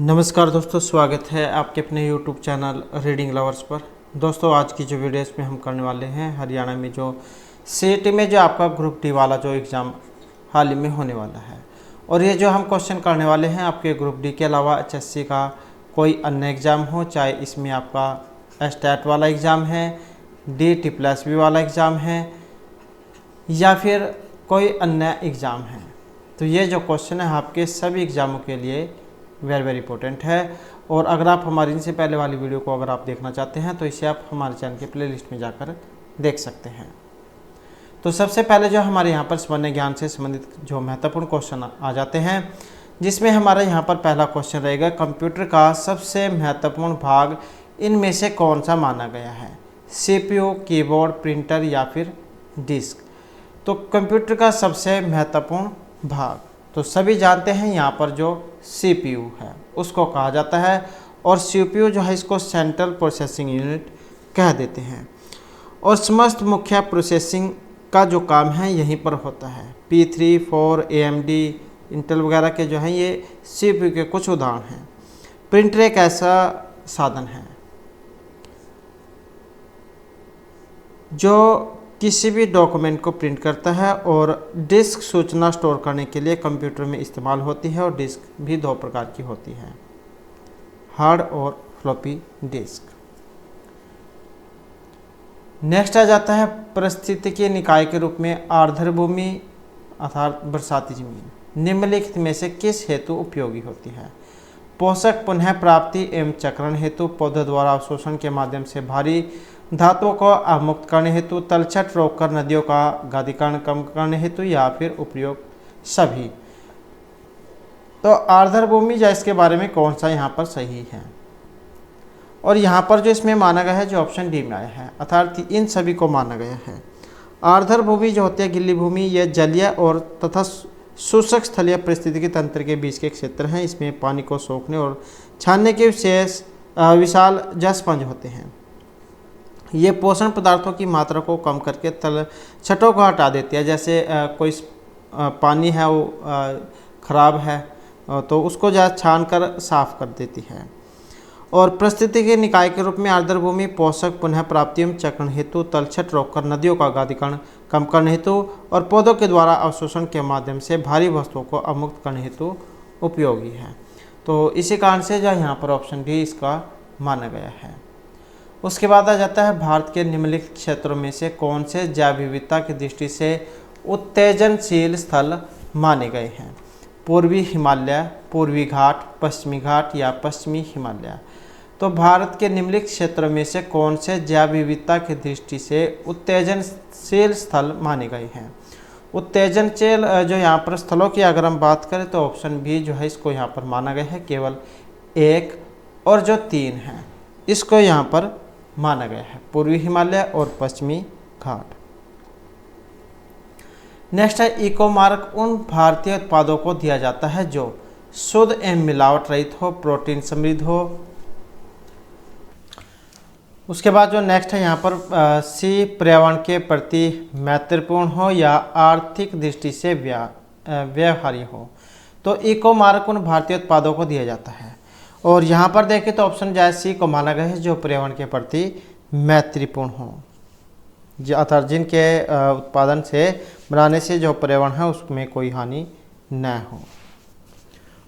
नमस्कार दोस्तों, स्वागत है आपके अपने YouTube चैनल रीडिंग लवर्स पर। दोस्तों, आज की जो वीडियो इसमें हम करने वाले हैं हरियाणा में जो सीईटी में जो आपका ग्रुप डी वाला जो एग्ज़ाम हाल ही में होने वाला है, और ये जो हम क्वेश्चन करने वाले हैं आपके ग्रुप डी के अलावा एचएससी का कोई अन्य एग्ज़ाम हो, चाहे इसमें आपका स्टेट वाला एग्ज़ाम है, DT+B वाला एग्ज़ाम है या फिर कोई अन्य एग्ज़ाम है, तो ये जो क्वेश्चन है आपके सभी एग्ज़ामों के लिए वेरी इंपॉर्टेंट है। और अगर आप हमारी इनसे पहले वाली वीडियो को अगर आप देखना चाहते हैं तो इसे आप हमारे चैनल के प्लेलिस्ट में जाकर देख सकते हैं। तो सबसे पहले जो हमारे यहाँ पर सामान्य ज्ञान से संबंधित जो महत्वपूर्ण क्वेश्चन आ जाते हैं, जिसमें हमारा यहाँ पर पहला क्वेश्चन रहेगा, कंप्यूटर का सबसे महत्वपूर्ण भाग इनमें से कौन सा माना गया है? CPU, कीबोर्ड, प्रिंटर या फिर डिस्क? तो कंप्यूटर का सबसे महत्वपूर्ण भाग तो सभी जानते हैं, यहाँ पर जो CPU है उसको कहा जाता है, और CPU जो है इसको सेंट्रल प्रोसेसिंग यूनिट कह देते हैं। और समस्त मुख्य प्रोसेसिंग का जो काम है यहीं पर होता है। P3, 4, AMD, इंटेल वगैरह के जो हैं ये CPU के कुछ उदाहरण हैं। प्रिंटर एक ऐसा साधन है जो किसी भी डॉक्यूमेंट को प्रिंट करता है, और डिस्क सूचना स्टोर करने के लिए कंप्यूटर में इस्तेमाल होती है। और डिस्क भी दो प्रकार की होती है, हार्ड और फ्लॉपी डिस्क। नेक्स्ट आ जाता है पारिस्थितिकी निकाय के रूप में आर्द्रभूमि अर्थात बरसाती जमीन निम्नलिखित में से किस हेतु उपयोगी होती है? पोषक पुनः प्राप्ति एवं चक्रण हेतु, पौधों द्वारा अवशोषण के माध्यम से भारी धातुओं को अवमुक्त करने हेतु, तलछट रोककर नदियों का गादीकरण कम करने हेतु, या फिर उपयोग सभी? तो आर्द्रभूमि या इसके बारे में कौन सा यहाँ पर सही है? और यहाँ पर जो इसमें माना गया है जो ऑप्शन डी में आया है, अर्थात इन सभी को माना गया है। आर्द्रभूमि जो होती है गिल्ली भूमि, यह जलीय और तथा शुष्क स्थलीय परिस्थितिकी तंत्र के बीच के क्षेत्र हैं। इसमें पानी को सोखने और छानने के विशेष विशाल जलस्पंज होते हैं। ये पोषण पदार्थों की मात्रा को कम करके तलछटों को हटा देती है। जैसे कोई पानी है वो खराब है तो उसको जो छान कर साफ कर देती है। और पारिस्थितिकी निकाय के रूप में आर्द्रभूमि पोषक पुनः प्राप्ति एवं चक्रण हेतु, तलछट रोककर नदियों का गादीकरण कम करने हेतु, और पौधों के द्वारा अवशोषण के माध्यम से भारी वस्तुओं को अवमुक्त करने हेतु उपयोगी है। तो इसी कारण से जो यहाँ पर ऑप्शन डी इसका माना गया है। उसके बाद आ जाता है भारत के निम्नलिखित क्षेत्रों में से कौन से जैव विविधता की दृष्टि से उत्तेजनशील स्थल माने गए हैं? पूर्वी हिमालय, पूर्वी घाट, पश्चिमी घाट या पश्चिमी हिमालय? तो भारत के निम्नलिखित क्षेत्रों में से कौन से जैव विविधता की दृष्टि से उत्तेजनशील स्थल माने गए हैं? उत्तेजनशील जो यहाँ पर स्थलों की अगर हम बात करें तो ऑप्शन बी जो है इसको यहाँ पर माना गया है, केवल 1 और जो 3 हैं इसको यहाँ पर माना गया है, पूर्वी हिमालय और पश्चिमी घाट। नेक्स्ट है, इको मार्क उन भारतीय उत्पादों को दिया जाता है जो शुद्ध एवं मिलावट रहित हो, प्रोटीन समृद्ध हो। उसके बाद जो नेक्स्ट है यहाँ पर सी पर्यावरण के प्रति मैत्रीपूर्ण हो या आर्थिक दृष्टि से व्यवहार्य हो। तो इको मार्क उन भारतीय उत्पादों को दिया जाता है, और यहाँ पर देखें तो ऑप्शन जो है सी को माना गया है, जो पर्यावरण के प्रति मैत्रीपूर्ण हो, अर्थात जिनके उत्पादन से बनाने से जो पर्यावरण है उसमें कोई हानि न हो।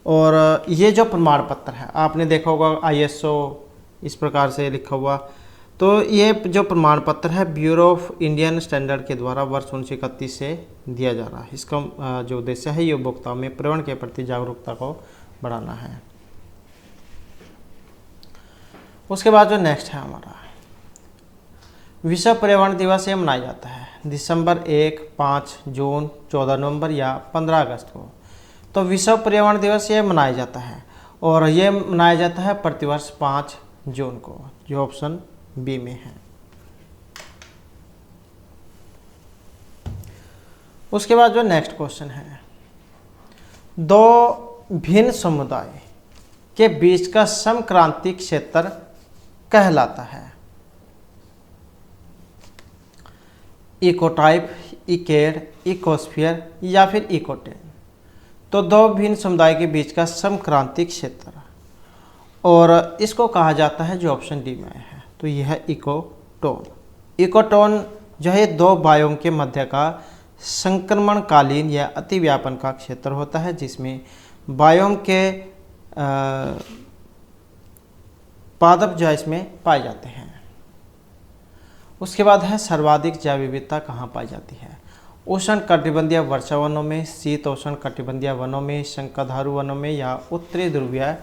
और ये जो प्रमाण पत्र है आपने देखा होगा ISO इस प्रकार से लिखा हुआ, तो ये जो प्रमाण पत्र है ब्यूरो ऑफ इंडियन स्टैंडर्ड के द्वारा वर्ष 1931 से दिया जा रहा है। इसका जो उद्देश्य है ये उपभोक्ताओं में पर्यावरण के प्रति जागरूकता को बढ़ाना है। उसके बाद जो नेक्स्ट है हमारा विश्व पर्यावरण दिवस ये मनाया जाता है दिसंबर 1, 5 जून, 14 नवंबर या 15 अगस्त को। तो विश्व पर्यावरण दिवस ये मनाया जाता है, और ये मनाया जाता है प्रतिवर्ष 5 जून को, जो ऑप्शन बी में है। उसके बाद जो नेक्स्ट क्वेश्चन है, दो भिन्न समुदाय के बीच का समक्रांति क्षेत्र कहलाता है? इकोटाइप, इकेड, इकोस्फीयर या फिर इकोटेन? तो दो भिन्न समुदाय के बीच का समक्रांति क्षेत्र। और इसको कहा जाता है, जो ऑप्शन डी में है, तो यह है इकोटोन। इकोटोन जो है दो बायोम के मध्य का संक्रमणकालीन या अतिव्यापन का क्षेत्र होता है, जिसमें बायोम के पादप जो है इसमें पाए जाते हैं। उसके बाद है सर्वाधिक जैव विविधता कहाँ पाई जाती है? उष्ण कटिबंधीय वर्षा वनों में, शीतोष्ण कटिबंधीय वनों में, शंकधारू वनों में या उत्तरी ध्रुवीय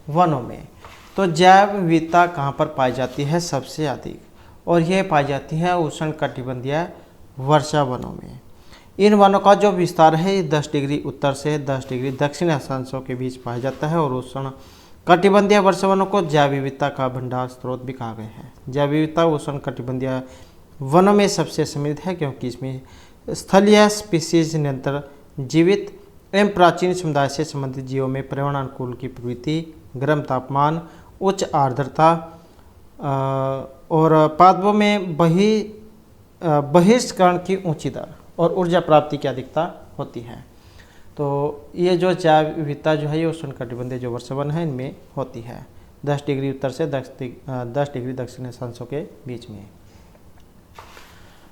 वनों में। तो जैव विविधता कहाँ पर पाई जाती है सबसे अधिक? और यह पाई जाती है उष्ण कटिबंधीय वर्षा वनों में। इन वनों का जो विस्तार है 10 डिग्री उत्तर से 10 डिग्री दक्षिण अक्षांशों के बीच पाया जाता है। और उष्ण कटिबंधीय वर्षा वनों को जैव विविधता का भंडार स्रोत भी कहा गया है। जैव विविधता उष्ण कटिबंधीय वनों में सबसे समृद्ध है, क्योंकि इसमें स्थलीय स्पीसीज निरंतर जीवित एवं प्राचीन समुदाय से संबंधित जीवों में पर्यावरण अनुकूल की प्रवृत्ति, गर्म तापमान, उच्च आर्द्रता और पादपों में बहिष्करण की ऊंची दर और ऊर्जा प्राप्ति की अधिकता होती है। तो ये जो जैव विविधता जो है ये उष्ण कटिबंधीय जो वर्षा वन है इनमें होती है 10 डिग्री उत्तर से 10 डिग्री दक्षिण अक्षांशों के बीच में।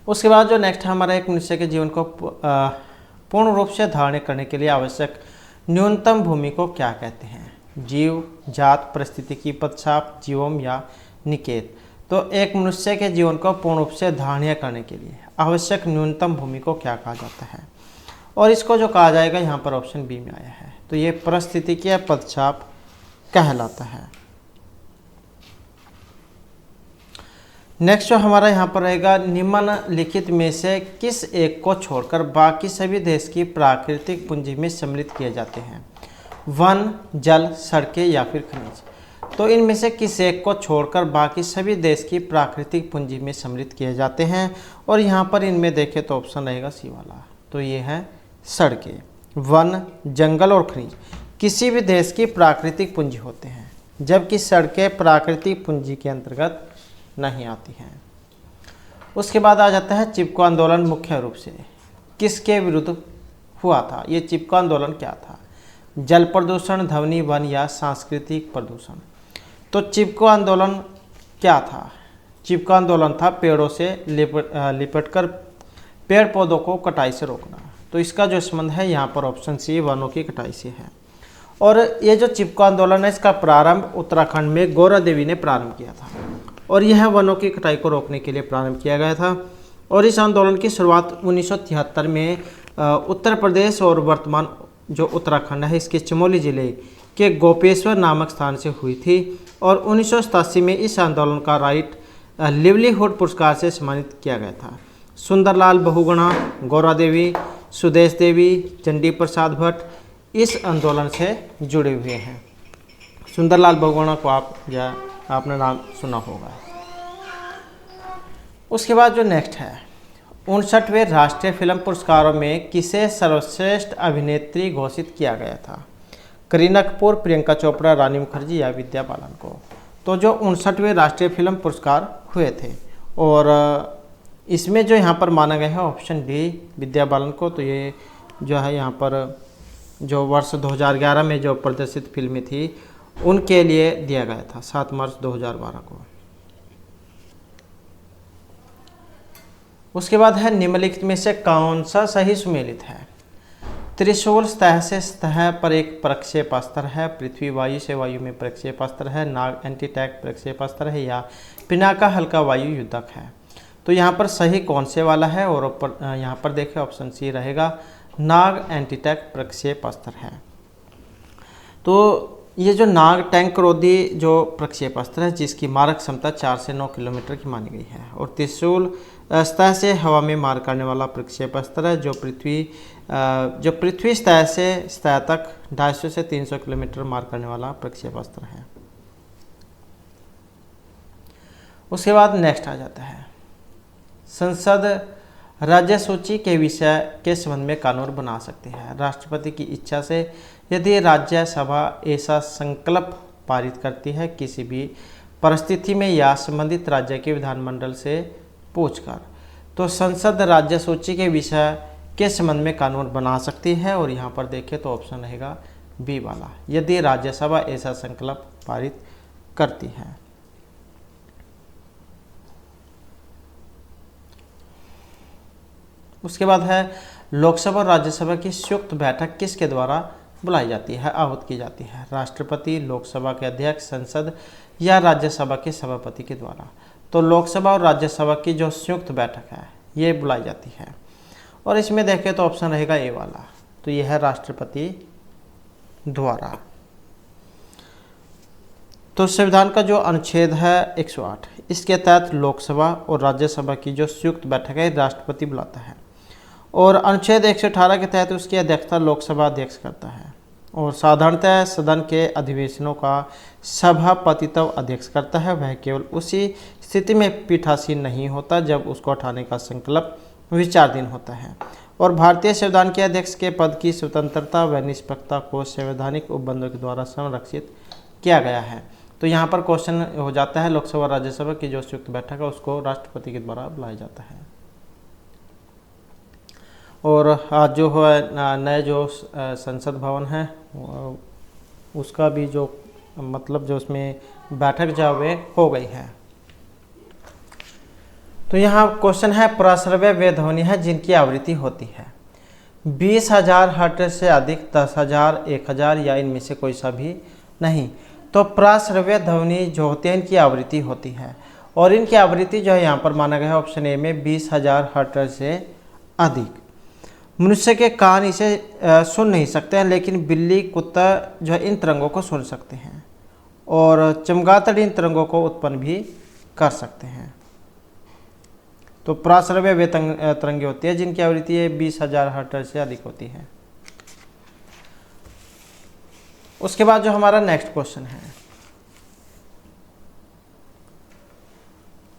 उसके बाद जो नेक्स्ट है हमारा, एक मनुष्य के जीवन को पूर्ण रूप से धारण करने के लिए आवश्यक न्यूनतम भूमि को क्या कहते हैं? जीव, जात, परिस्थितिकी पदछाप, जीवोम या निकेत। तो एक मनुष्य के जीवन को पूर्ण रूप से धारणीय करने के लिए आवश्यक न्यूनतम भूमि को क्या कहा जाता है? और इसको जो कहा जाएगा यहाँ पर ऑप्शन बी में आया है, तो ये परिस्थितिकीय पदछाप कहलाता है। नेक्स्ट जो हमारा यहाँ पर रहेगा, निम्नलिखित में से किस एक को छोड़कर बाकी सभी देश की प्राकृतिक पूंजी में सम्मिलित किए जाते हैं? वन, जल, सड़कें या फिर खनिज। तो इनमें से किस एक को छोड़कर बाकी सभी देश की प्राकृतिक पूंजी में सम्मिलित किए जाते हैं? और यहाँ पर इनमें देखें तो ऑप्शन रहेगा सी वाला, तो ये है सड़कें। वन, जंगल और खनिज किसी भी देश की प्राकृतिक पूंजी होते हैं, जबकि सड़कें प्राकृतिक पूंजी के अंतर्गत नहीं आती हैं। उसके बाद आ जाता है चिपको आंदोलन मुख्य रूप से किसके विरुद्ध हुआ था? ये चिपको आंदोलन क्या था? जल प्रदूषण, ध्वनि, वन या सांस्कृतिक प्रदूषण। तो चिपको आंदोलन क्या था? चिपको आंदोलन था पेड़ों से लिपटकर पेड़ पौधों को कटाई से रोकना। तो इसका जो संबंध है यहाँ पर ऑप्शन सी वनों की कटाई से है। और ये जो चिपको आंदोलन है इसका प्रारंभ उत्तराखंड में गौरा देवी ने प्रारंभ किया था और यह वनों की कटाई को रोकने के लिए प्रारंभ किया गया था। और इस आंदोलन की शुरुआत 1973 में उत्तर प्रदेश और वर्तमान जो उत्तराखंड है इसके चमोली जिले के गोपेश्वर नामक स्थान से हुई थी। और 1987 में इस आंदोलन का राइट लिवलीहुड पुरस्कार से सम्मानित किया गया था। सुंदरलाल बहुगुणा, गौरा देवी, सुदेश देवी, चंडी प्रसाद भट्ट इस आंदोलन से जुड़े हुए हैं। सुंदरलाल बहुगुणा को आपने नाम सुना होगा। उसके बाद जो नेक्स्ट है 59वें राष्ट्रीय फिल्म पुरस्कारों में किसे सर्वश्रेष्ठ अभिनेत्री घोषित किया गया था? करीना कपूर, प्रियंका चोपड़ा, रानी मुखर्जी या विद्या बालन को। तो जो 59वें राष्ट्रीय फिल्म पुरस्कार हुए थे और इसमें जो यहाँ पर माना गया है ऑप्शन डी विद्या बालन को। तो ये जो है यहाँ पर जो वर्ष 2011 में जो प्रदर्शित फिल्में थी उनके लिए दिया गया था 7 मार्च 2012 को। उसके बाद है निम्नलिखित में से कौन सा सही सुमेलित है? त्रिशूल सतह से सतह पर एक प्रक्षेपास्त्र है, पृथ्वी वायु से वायु में प्रक्षेपास्त्र है, नाग एंटी टैंक प्रक्षेपास्त्र है या पिनाका हल्का वायु युद्धक है। तो यहाँ पर सही कौन से वाला है? और यहाँ पर देखें ऑप्शन सी रहेगा नाग एंटी टैंक प्रक्षेपास्त्र है। तो ये जो नाग टैंक रोधी जो प्रक्षेपास्त्र है जिसकी मारक क्षमता 4 से 9 किलोमीटर की मानी गई है। और त्रिशूल सतह से हवा में मार करने वाला प्रक्षेपास्त्र है जो पृथ्वी सतह से सतह तक 250 से 300 किलोमीटर मार करने वाला प्रक्षेपास्त्र है। उसके बाद नेक्स्ट आ जाता है संसद राज्य सूची के विषय के संबंध में कानून बना सकती है राष्ट्रपति की इच्छा से, यदि राज्यसभा ऐसा संकल्प पारित करती है किसी भी परिस्थिति में या संबंधित राज्य के विधानमंडल से पूछकर। तो संसद राज्य सूची के विषय के संबंध में कानून बना सकती है और यहाँ पर देखें तो ऑप्शन रहेगा बी वाला, यदि राज्यसभा ऐसा संकल्प पारित करती है। उसके बाद है लोकसभा और राज्यसभा की संयुक्त बैठक किसके द्वारा बुलाई जाती है, आहूत की जाती है, राष्ट्रपति, लोकसभा के अध्यक्ष, संसद या राज्यसभा के सभापति के द्वारा। तो लोकसभा और राज्यसभा की जो संयुक्त बैठक है ये बुलाई जाती है। और इसमें देखें तो ऑप्शन रहेगा ए वाला, तो यह है राष्ट्रपति द्वारा। तो संविधान का जो अनुच्छेद है 108, इसके तहत लोकसभा और राज्यसभा की जो संयुक्त बैठक है राष्ट्रपति बुलाता है। और अनुच्छेद 118 के तहत उसकी अध्यक्षता लोकसभा अध्यक्ष करता है। और साधारणतः सदन के अधिवेशनों का सभापतित्व अध्यक्ष करता है। वह केवल उसी स्थिति में पीठासीन नहीं होता जब उसको हटाने का संकल्प विचाराधीन होता है। और भारतीय संविधान के अध्यक्ष के पद की स्वतंत्रता व निष्पक्षता को संवैधानिक उपबंधों के द्वारा संरक्षित किया गया है। तो यहाँ पर क्वेश्चन हो जाता है लोकसभा और राज्यसभा की जो संयुक्त बैठक है उसको राष्ट्रपति के द्वारा बुलाया जाता है। और आज जो है नए जो संसद भवन है उसका भी जो मतलब जो उसमें बैठक जो वे हो गई है। तो यहाँ क्वेश्चन है प्रश्रव्य वे ध्वनि है जिनकी आवृत्ति होती है 20,000 हर्ट्ज से अधिक, 10,000, 1,000 या इनमें से कोई सा भी नहीं। तो प्रश्रव्य ध्वनि जो होती है इनकी आवृत्ति होती है और इनकी आवृत्ति जो है यहाँ पर माना गया है ऑप्शन ए में 20,000 हर्ट्ज से अधिक। मनुष्य के कान इसे सुन नहीं सकते हैं, लेकिन बिल्ली, कुत्ता जो है इन तरंगों को सुन सकते हैं और चमगादड़ इन तरंगों को उत्पन्न भी कर सकते हैं। तो प्रश्रव्य वे तरंगे होती है जिनकी आवृत्ति 20,000 हर्ट्ज से अधिक होती है। उसके बाद जो हमारा नेक्स्ट क्वेश्चन है,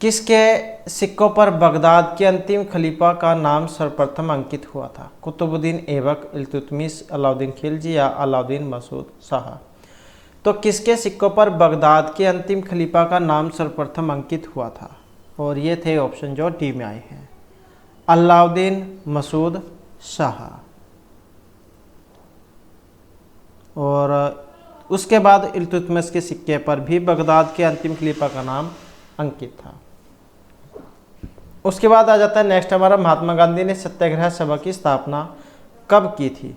किसके सिक्कों पर बगदाद के अंतिम खलीफा का नाम सर्वप्रथम अंकित हुआ था? कुतुबुद्दीन ऐबक, इल्तुतमिश, अलाउद्दीन खिलजी या अलाउद्दीन मसूद शाह। तो किसके सिक्कों पर बगदाद के अंतिम खलीफा का नाम सर्वप्रथम अंकित हुआ था? और ये थे ऑप्शन जो डी में आए हैं, अलाउद्दीन मसूद शाह। और उसके बाद इल्तुतमिश के सिक्के पर भी बगदाद के अंतिम खलीफा का नाम अंकित था। उसके बाद आ जाता है नेक्स्ट हमारा, महात्मा गांधी ने सत्याग्रह सभा की स्थापना कब की थी?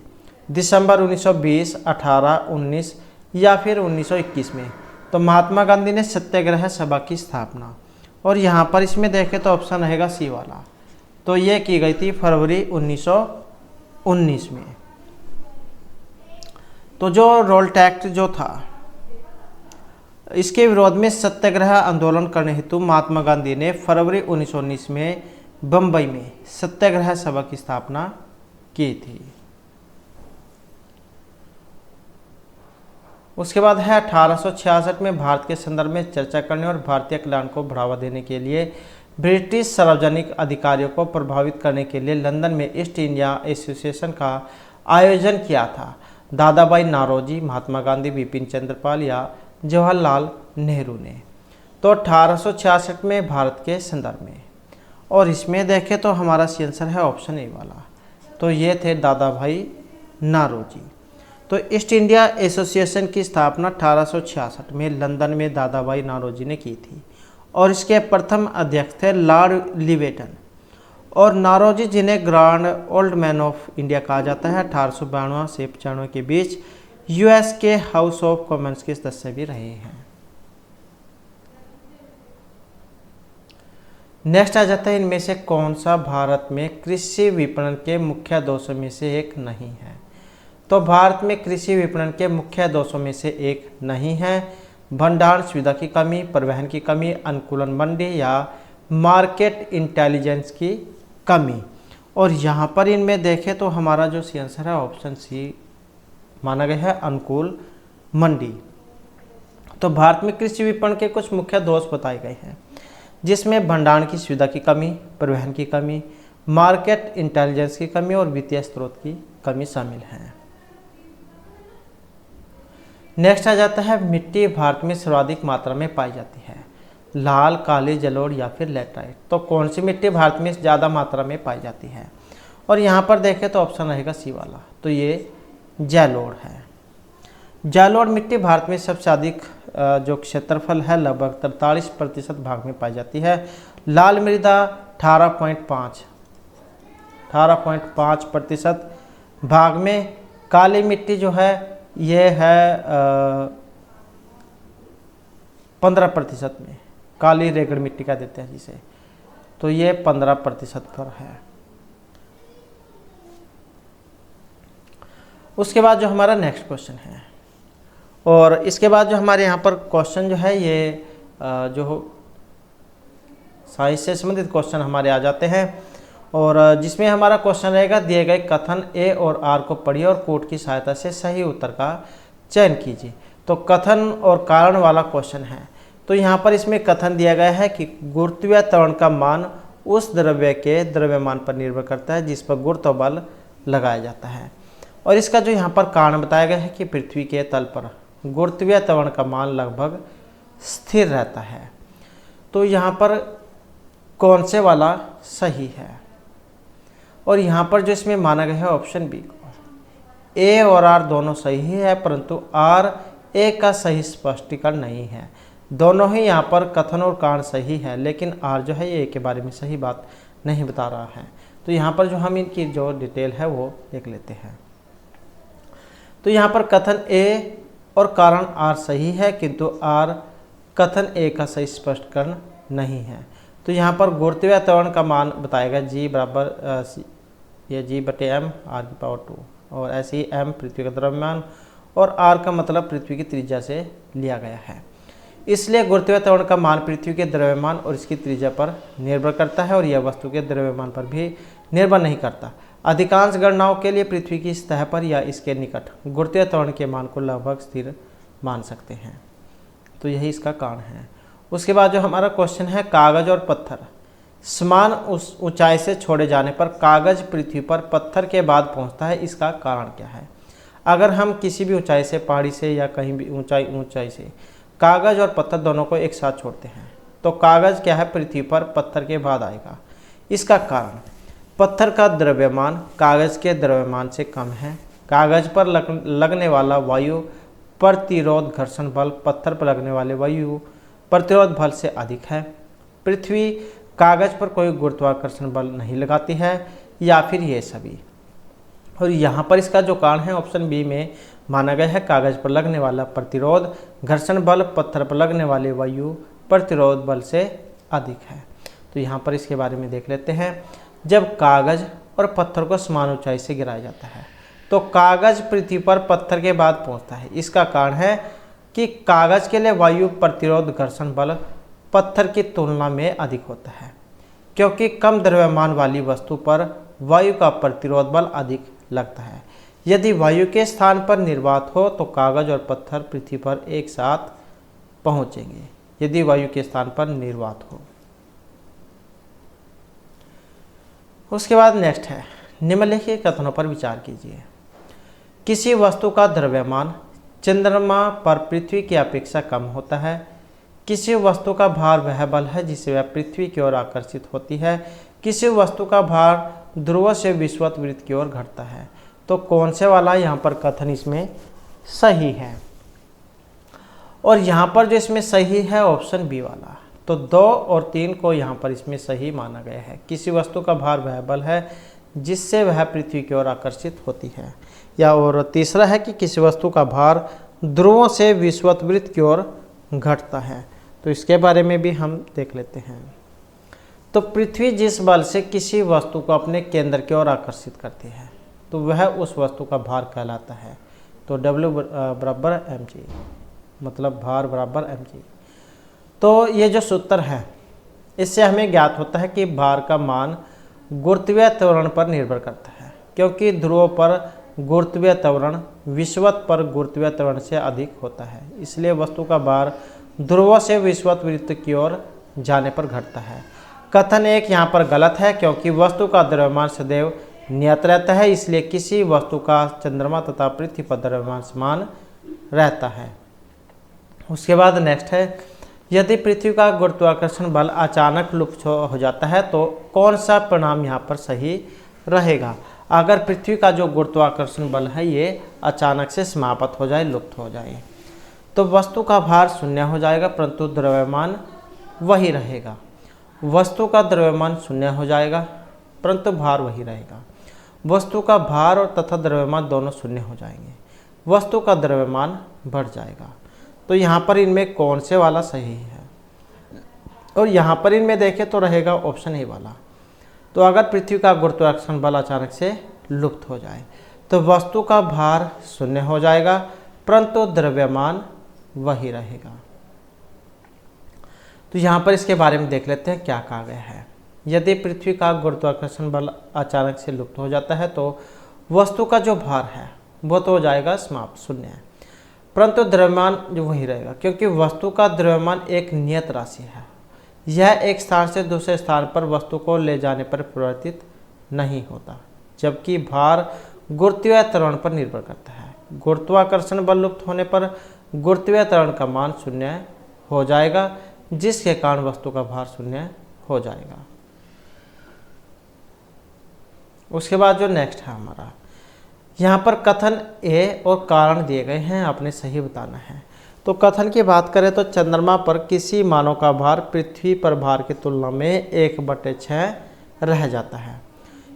दिसंबर 1920, 18, 19 या फिर 1921 में। तो महात्मा गांधी ने सत्याग्रह सभा की स्थापना, और यहाँ पर इसमें देखें तो ऑप्शन रहेगा सी वाला, तो ये की गई थी फरवरी 1919 में। तो जो रोल्ट एक्ट जो था इसके विरोध में सत्याग्रह आंदोलन करने हेतु महात्मा गांधी ने फरवरी 1919 में बंबई में सत्याग्रह सभा की स्थापना की थी। उसके बाद है 1866 में भारत के संदर्भ में चर्चा करने और भारतीय कल्याण को बढ़ावा देने के लिए ब्रिटिश सार्वजनिक अधिकारियों को प्रभावित करने के लिए लंदन में ईस्ट इंडिया एसोसिएशन का आयोजन किया था। दादा भाई नौरोजी, महात्मा गांधी, बिपिन चंद्र पाल या जवाहरलाल नेहरू ने। तो 1866 में भारत के संदर्भ में, और इसमें देखें तो हमारा सी आंसर है ऑप्शन ए वाला, तो ये थे दादा भाई नौरोजी। तो ईस्ट इंडिया एसोसिएशन की स्थापना 1866 में लंदन में दादा भाई नौरोजी ने की थी और इसके प्रथम अध्यक्ष थे लॉर्ड लिवेटन। और नौरोजी जिन्हें grand old man of India कहा जाता है, 1892 से 95 के बीच यूएस के हाउस ऑफ कॉमन्स के सदस्य भी रहे हैं। नेक्स्ट आ जाता है, इनमें से कौन सा भारत में कृषि विपणन के मुख्य दोषों में से एक नहीं है? तो भारत में कृषि विपणन के मुख्य दोषों में से एक नहीं है भंडारण सुविधा की कमी, परिवहन की कमी, अनुकूलन मंडी या मार्केट इंटेलिजेंस की कमी। और यहाँ पर इनमें देखें तो हमारा जो सी आंसर है ऑप्शन सी माना गया है, अनुकूल मंडी। तो भारत में कृषि विपणन के कुछ मुख्य दोष बताए गए हैं, जिसमें भंडारण की सुविधा की कमी, परिवहन की कमी, मार्केट इंटेलिजेंस की कमी और वित्तीय स्रोत की कमी शामिल है। नेक्स्ट आ जाता है, मिट्टी भारत में सर्वाधिक मात्रा में पाई जाती है, लाल, काली, जलोढ़ या फिर लैटराइट। तो कौन सी मिट्टी भारत में ज़्यादा मात्रा में पाई जाती है? और यहाँ पर देखें तो ऑप्शन रहेगा सी वाला, तो ये जलोढ़ है। जालोर मिट्टी भारत में सबसे अधिक जो क्षेत्रफल है लगभग 43% भाग में पाई जाती है। लाल मृदा 18.5% भाग में। काली मिट्टी जो है ये है 15% में। काली रेगड़ मिट्टी का देते हैं जिसे, तो ये 15% पर है। उसके बाद जो हमारा नेक्स्ट क्वेश्चन है, और इसके बाद जो हमारे यहाँ पर क्वेश्चन जो है ये जो साइंस से संबंधित क्वेश्चन हमारे आ जाते हैं, और जिसमें हमारा क्वेश्चन रहेगा दिए गए कथन ए और आर को पढ़िए और कोड की सहायता से सही उत्तर का चयन कीजिए। तो कथन और कारण वाला क्वेश्चन है। तो यहाँ पर इसमें कथन दिया गया है कि गुरुत्वीय त्वरण का मान उस द्रव्य के द्रव्यमान पर निर्भर करता है जिस पर गुरुत्व बल लगाया जाता है। और इसका जो यहाँ पर कारण बताया गया है कि पृथ्वी के तल पर गुरुत्वीय त्वरण का मान लगभग स्थिर रहता है। तो यहाँ पर कौन से वाला सही है, और यहाँ पर जो इसमें माना गया है ऑप्शन बी, ए और आर दोनों सही है, परंतु आर ए का सही स्पष्टीकरण नहीं है। दोनों ही यहाँ पर कथन और कारण सही है, लेकिन आर जो है ये ए के बारे में सही बात नहीं बता रहा है। तो यहाँ पर जो हम इनकी जो डिटेल है वो देख लेते हैं। तो यहाँ पर कथन ए और कारण आर सही है, किंतु आर कथन ए का सही स्पष्टीकरण नहीं है। तो यहाँ पर गुरुत्वीय त्वरण का मान बताएगा जी बराबर ये जी बटे एम आर की पावर 2, और ऐसे ही एम पृथ्वी का द्रव्यमान और आर का मतलब पृथ्वी की त्रिज्या से लिया गया है। इसलिए गुरुत्वीय त्वरण का मान पृथ्वी के द्रव्यमान और इसकी त्रिज्या पर निर्भर करता है, और यह वस्तु के द्रव्यमान पर भी निर्भर नहीं करता। अधिकांश गणनाओं के लिए पृथ्वी की सतह पर या इसके निकट गुरुत्वीय त्वरण के मान को लगभग स्थिर मान सकते हैं। तो यही इसका कारण है। उसके बाद जो हमारा क्वेश्चन है, कागज और पत्थर समान उस ऊंचाई से छोड़े जाने पर कागज पृथ्वी पर पत्थर के बाद पहुंचता है, इसका कारण क्या है? अगर हम किसी भी ऊंचाई से, पहाड़ी से या कहीं भी ऊंचाई से कागज और पत्थर दोनों को एक साथ छोड़ते हैं तो कागज क्या है पृथ्वी पर पत्थर के बाद आएगा। इसका कारण, पत्थर का द्रव्यमान कागज के द्रव्यमान से कम है। कागज पर लगने वाला वायु प्रतिरोध घर्षण बल पत्थर पर लगने वाले वायु प्रतिरोध बल से अधिक है। पृथ्वी कागज पर कोई गुरुत्वाकर्षण बल नहीं लगाती है, या फिर ये सभी। और यहाँ पर इसका जो कारण है ऑप्शन बी में माना गया है, कागज पर लगने वाला प्रतिरोध घर्षण बल पत्थर पर लगने वाले वायु प्रतिरोध बल से अधिक है। तो यहाँ पर इसके बारे में देख लेते हैं। जब कागज और पत्थर को समान ऊंचाई से गिराया जाता है तो कागज पृथ्वी पर पत्थर के बाद पहुँचता है। इसका कारण है कि कागज के लिए वायु प्रतिरोध घर्षण बल पत्थर की तुलना में अधिक होता है, क्योंकि कम द्रव्यमान वाली वस्तु पर वायु का प्रतिरोध बल अधिक लगता है। यदि वायु के स्थान पर निर्वात हो तो कागज और पत्थर पृथ्वी पर एक साथ पहुंचेंगे, यदि वायु के स्थान पर निर्वात हो। उसके बाद नेक्स्ट है, निम्नलिखित कथनों पर विचार कीजिए। किसी वस्तु का द्रव्यमान चंद्रमा पर पृथ्वी की अपेक्षा कम होता है। किसी वस्तु का भार वह बल है जिससे वह पृथ्वी की ओर आकर्षित होती है। किसी वस्तु का भार ध्रुव से विषुवत वृत्त की ओर घटता है। तो कौन से वाला यहाँ पर कथन इसमें सही है? और यहाँ पर जो इसमें सही है ऑप्शन बी वाला। तो 2 और 3 को यहाँ पर इसमें सही माना गया है। किसी वस्तु का भार वह बल है जिससे वह पृथ्वी की ओर आकर्षित होती है, या और तीसरा है कि किसी वस्तु का भार ध्रुवों से विषुवत वृत्त की ओर घटता है। तो इसके बारे में भी हम देख लेते हैं। तो पृथ्वी जिस बल से किसी वस्तु को अपने केंद्र की ओर आकर्षित करती है तो वह उस वस्तु का भार कहलाता है। तो W बराबर mg, मतलब भार बराबर mg। तो ये जो सूत्र है इससे हमें ज्ञात होता है कि भार का मान गुरुत्वीय त्वरण पर निर्भर करता है, क्योंकि ध्रुव पर गुरुत्वीय त्वरण विषुवत पर गुरुत्वीय त्वरण से अधिक होता है। इसलिए वस्तु का भार ध्रुव से विषुवत वृत्त की ओर जाने पर घटता है। कथन 1 यहाँ पर गलत है, क्योंकि वस्तु का द्रव्यमान सदैव नियत रहता है, इसलिए किसी वस्तु का चंद्रमा तथा पृथ्वी पर द्रव्यमान समान रहता है। उसके बाद नेक्स्ट है, यदि पृथ्वी का गुरुत्वाकर्षण बल अचानक लुप्त हो जाता है तो कौन सा परिणाम यहाँ पर सही रहेगा? अगर पृथ्वी का जो गुरुत्वाकर्षण बल है ये अचानक से समाप्त हो जाए, लुप्त हो जाए, तो वस्तु का भार शून्य हो जाएगा परंतु द्रव्यमान वही रहेगा। वस्तु का द्रव्यमान शून्य हो जाएगा परंतु भार वही रहेगा। वस्तु का भार और तथा द्रव्यमान दोनों शून्य हो जाएंगे, वस्तु का द्रव्यमान बढ़ जाएगा। तो यहाँ पर इनमें कौन से वाला सही है? और यहाँ पर इनमें देखें तो रहेगा ऑप्शन ए वाला। तो अगर पृथ्वी का गुरुत्वाकर्षण बल अचानक से लुप्त हो जाए तो वस्तु का भार शून्य हो जाएगा परंतु द्रव्यमान वही रहेगा। तो यहाँ पर इसके बारे में देख लेते हैं क्या कहा गया है। यदि पृथ्वी का गुरुत्वाकर्षण बल अचानक से लुप्त हो जाता है तो वस्तु का जो भार है वो तो हो जाएगा समाप्त, शून्य, परंतु द्रव्यमान जो वही रहेगा, क्योंकि वस्तु का द्रव्यमान एक नियत राशि है। यह एक स्थान से दूसरे स्थान पर वस्तु को ले जाने पर परिवर्तित नहीं होता, जबकि भार गुरुत्वीय त्वरण पर निर्भर करता है। गुरुत्वाकर्षण बल लुप्त होने पर गुरुत्वीय त्वरण का मान शून्य हो जाएगा, जिसके कारण वस्तु का भार शून्य हो जाएगा। उसके बाद जो नेक्स्ट है हमारा, यहाँ पर कथन ए और कारण दिए गए हैं, आपने सही बताना है। तो कथन की बात करें तो चंद्रमा पर किसी मानव का भार पृथ्वी पर भार की तुलना में 1/6 रह जाता है।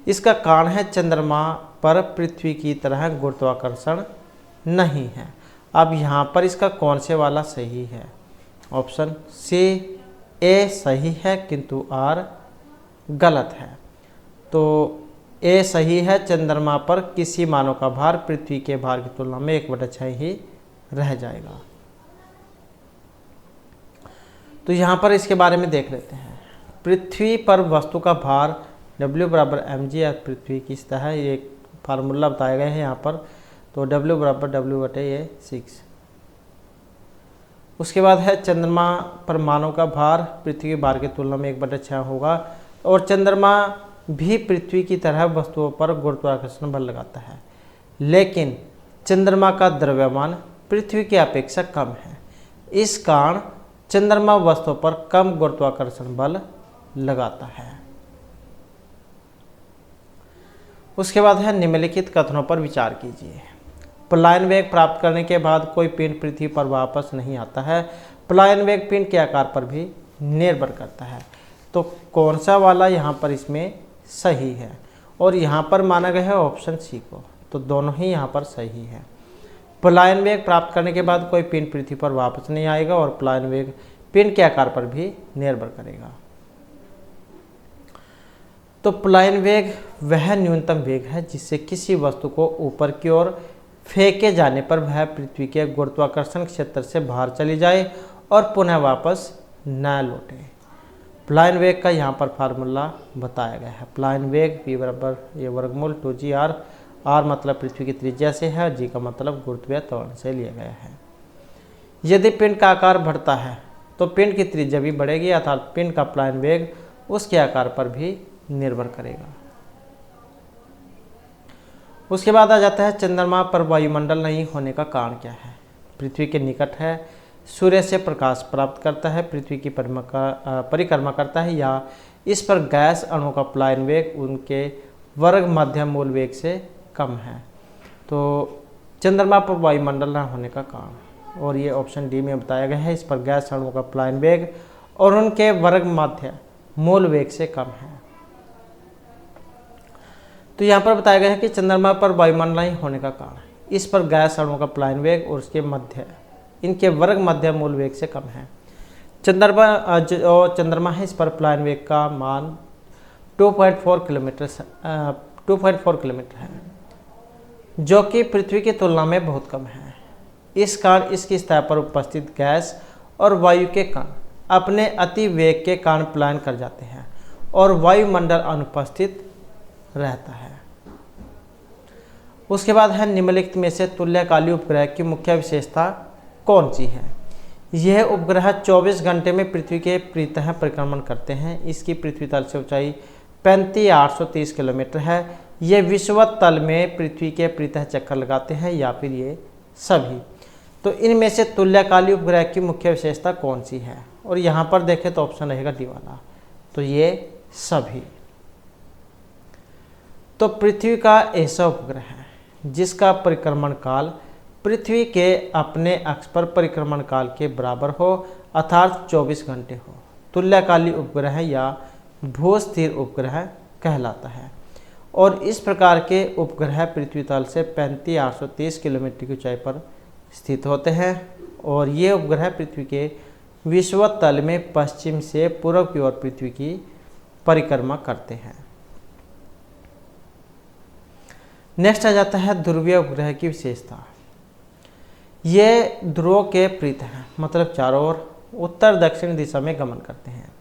इसका कारण है चंद्रमा पर पृथ्वी की तरह गुरुत्वाकर्षण नहीं है। अब यहाँ पर इसका कौन से वाला सही है? ऑप्शन सी ए सही है किंतु आर गलत है। तो ए सही है, चंद्रमा पर किसी मानव का भार पृथ्वी के भार की तुलना में 1/6 ही रह जाएगा। तो यहाँ पर इसके बारे में देख लेते हैं। पृथ्वी पर वस्तु का भार W = mg या पृथ्वी की सतह है, ये फार्मूला बताया गया है यहाँ पर। तो W = W/6। उसके बाद है चंद्रमा पर मानव का भार पृथ्वी के भार की तुलना में 1/6 होगा, और चंद्रमा भी पृथ्वी की तरह वस्तुओं पर गुरुत्वाकर्षण बल लगाता है, लेकिन चंद्रमा का द्रव्यमान पृथ्वी की अपेक्षा कम है। इस कारण चंद्रमा वस्तुओं पर कम गुरुत्वाकर्षण बल लगाता है। उसके बाद है निम्नलिखित कथनों पर विचार कीजिए। पलायन वेग प्राप्त करने के बाद कोई पिंड पृथ्वी पर वापस नहीं आता है। पलायन वेग पिंड के आकार पर भी निर्भर करता है। तो कौन सा वाला यहाँ पर इसमें सही है? और यहाँ पर माना गया है ऑप्शन सी को, तो दोनों ही यहाँ पर सही है। पलायन वेग प्राप्त करने के बाद कोई पिंड पृथ्वी पर वापस नहीं आएगा और पलायन वेग पिंड के आकार पर भी निर्भर करेगा। तो पलायन वेग वह न्यूनतम वेग है जिससे किसी वस्तु को ऊपर की ओर फेंके जाने पर वह पृथ्वी के गुरुत्वाकर्षण क्षेत्र से बाहर चली जाए और पुनः वापस न लौटे। पलायन वेग का यहाँ पर फार्मूला बताया गया है। पलायन वेग P = ये वर्गमूल 2gr, r मतलब पृथ्वी की त्रिज्या से है और g का मतलब गुरुत्वीय त्वरण से लिया गया है। यदि पिंड का आकार बढ़ता है तो पिंड की त्रिज्या भी बढ़ेगी, अर्थात पिंड का पलायन वेग उसके आकार पर भी निर्भर करेगा। उसके बाद आ जाता है चंद्रमा पर वायुमंडल नहीं होने का कारण क्या है? पृथ्वी के निकट है, सूर्य से प्रकाश प्राप्त करता है, पृथ्वी की परिक्रमा करता है, या इस पर गैस अणु का पलायन वेग उनके वर्ग मध्यम मूल वेग से कम है। तो चंद्रमा पर वायुमंडल न होने का कारण, और ये ऑप्शन डी में बताया गया है, इस पर गैस अणु का पलायन वेग और उनके वर्ग मध्य मूल वेग से कम है। तो यहाँ पर बताया गया है कि चंद्रमा पर वायुमंडल नहीं होने का कारण, इस पर गैस अणुओं का पलायन वेग और उसके मध्य इनके वर्ग मध्य मूल वेग से कम है। चंद्रमा है, इस पर पलायन वेग का मान 2.4 किलोमीटर है, जो कि पृथ्वी की तुलना में बहुत कम है। इस कारण इसकी सतह पर उपस्थित गैस और वायु के कण अपने अति वेग के कारण पलायन कर जाते हैं और वायुमंडल अनुपस्थित रहता है। उसके बाद है निम्नलिखित में से तुल्यकालिक उपग्रह की मुख्य विशेषता कौन सी है? यह उपग्रह 24 घंटे में पृथ्वी के परितः परिक्रमण करते हैं। इसकी पृथ्वी तल से ऊंचाई 35,830 किलोमीटर है। ये विषुवत तल में पृथ्वी के परितः चक्कर लगाते हैं, या फिर ये सभी। तो इनमें से तुल्यकालिक उपग्रह की मुख्य विशेषता कौन सी है? और यहाँ पर देखें तो ऑप्शन रहेगा डी वाला, तो ये सभी। तो तो पृथ्वी का ऐसा उपग्रह है जिसका परिक्रमण काल पृथ्वी के अपने अक्ष पर परिक्रमण काल के बराबर हो अर्थात 24 घंटे हो, तुल्यकाली उपग्रह या भू-स्थिर उपग्रह कहलाता है। और इस प्रकार के उपग्रह पृथ्वी तल से 35,830 किलोमीटर की ऊंचाई पर स्थित होते हैं और ये उपग्रह पृथ्वी के विषुवत तल में पश्चिम से पूर्व की ओर पृथ्वी की परिक्रमा करते हैं। नेक्स्ट आ जाता है ध्रुवीय उपग्रह की विशेषता। ये ध्रुवों के प्रीत हैं, मतलब चारों ओर उत्तर दक्षिण दिशा में गमन करते हैं।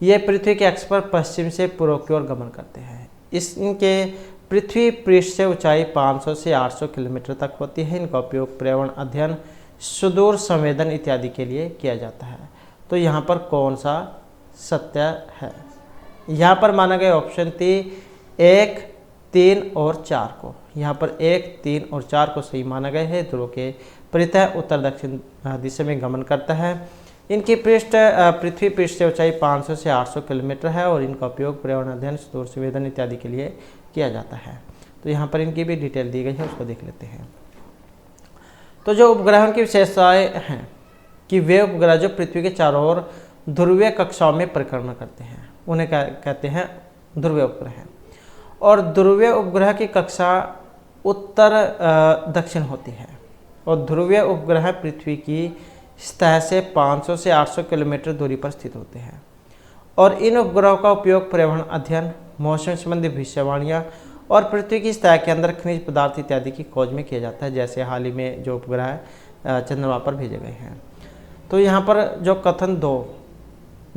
ये पृथ्वी के अक्ष पर पश्चिम से पूर्व की ओर गमन करते हैं। इनके पृथ्वी पृष्ठ से ऊंचाई 500 से 800 किलोमीटर तक होती है। इनका उपयोग पर्यावरण अध्ययन, सुदूर संवेदन इत्यादि के लिए किया जाता है। तो यहाँ पर कौन सा सत्य है? यहाँ पर माना गया ऑप्शन थी 1, 3 और 4 को। यहाँ पर 1, 3 और 4 को सही माना गया है। ध्रुव के परितः उत्तर दक्षिण दिशा में गमन करता है। इनकी पृथ्वी पृष्ठ से ऊंचाई 500 से 800 किलोमीटर है और इनका उपयोग पर्यावरण अध्ययन, सुदूर संवेदन इत्यादि के लिए किया जाता है। तो यहाँ पर इनकी भी डिटेल दी गई है, उसको देख लेते हैं। तो जो उपग्रहों की विशेषताएं हैं कि वे उपग्रह जो पृथ्वी के चारों ओर ध्रुवीय कक्षाओं में परिक्रमण करते हैं उन्हें कहते हैं ध्रुवीय उपग्रह। और ध्रुवीय उपग्रह की कक्षा उत्तर दक्षिण होती है और ध्रुवीय उपग्रह पृथ्वी की सतह से 500 से 800 किलोमीटर दूरी पर स्थित होते हैं। और इन उपग्रहों का उपयोग पर्यावरण अध्ययन, मौसम संबंधी भविष्यवाणियाँ और पृथ्वी की सतह के अंदर खनिज पदार्थ इत्यादि की खोज में किया जाता है। जैसे हाल ही में जो उपग्रह चंद्रमा पर भेजे गए हैं। तो यहाँ पर जो कथन 2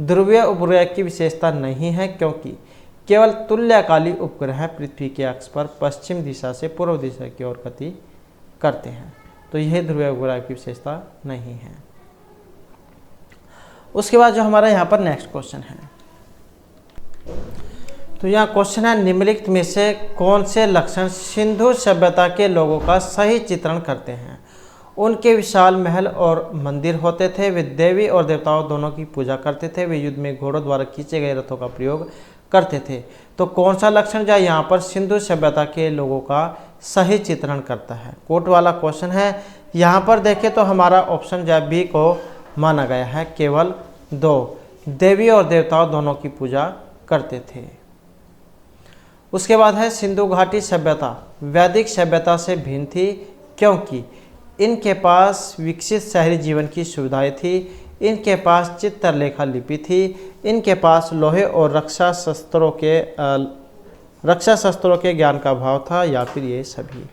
ध्रुवीय उपग्रह की विशेषता नहीं है, क्योंकि केवल तुल्यकाली उपग्रह पृथ्वी के अक्ष पर पश्चिम दिशा से पूर्व दिशा की ओर गति करते हैं। तो यह ध्रुवीय उपग्रह की विशेषता नहीं है। उसके बाद जो हमारा यहाँ पर नेक्स्ट क्वेश्चन है, तो यहाँ क्वेश्चन है निम्नलिखित में से कौन से लक्षण सिंधु सभ्यता के लोगों का सही चित्रण करते हैं? उनके विशाल महल और मंदिर होते थे, वे देवी और देवताओं दोनों की पूजा करते थे, वे युद्ध में घोड़ों द्वारा खींचे गए रथों का प्रयोग करते थे। तो कौन सा लक्षण जो यहाँ पर सिंधु सभ्यता के लोगों का सही चित्रण करता है? कोट वाला क्वेश्चन है। यहाँ पर देखें तो हमारा ऑप्शन जो बी को माना गया है, केवल 2 देवी और देवताओं दोनों की पूजा करते थे। उसके बाद है सिंधु घाटी सभ्यता वैदिक सभ्यता से भिन्न थी, क्योंकि इनके पास विकसित शहरी जीवन की सुविधाएं थी, इनके पास चित्रलेखा लिपि थी, इनके पास लोहे और रक्षा शस्त्रों के ज्ञान का अभाव था, या फिर ये सभी।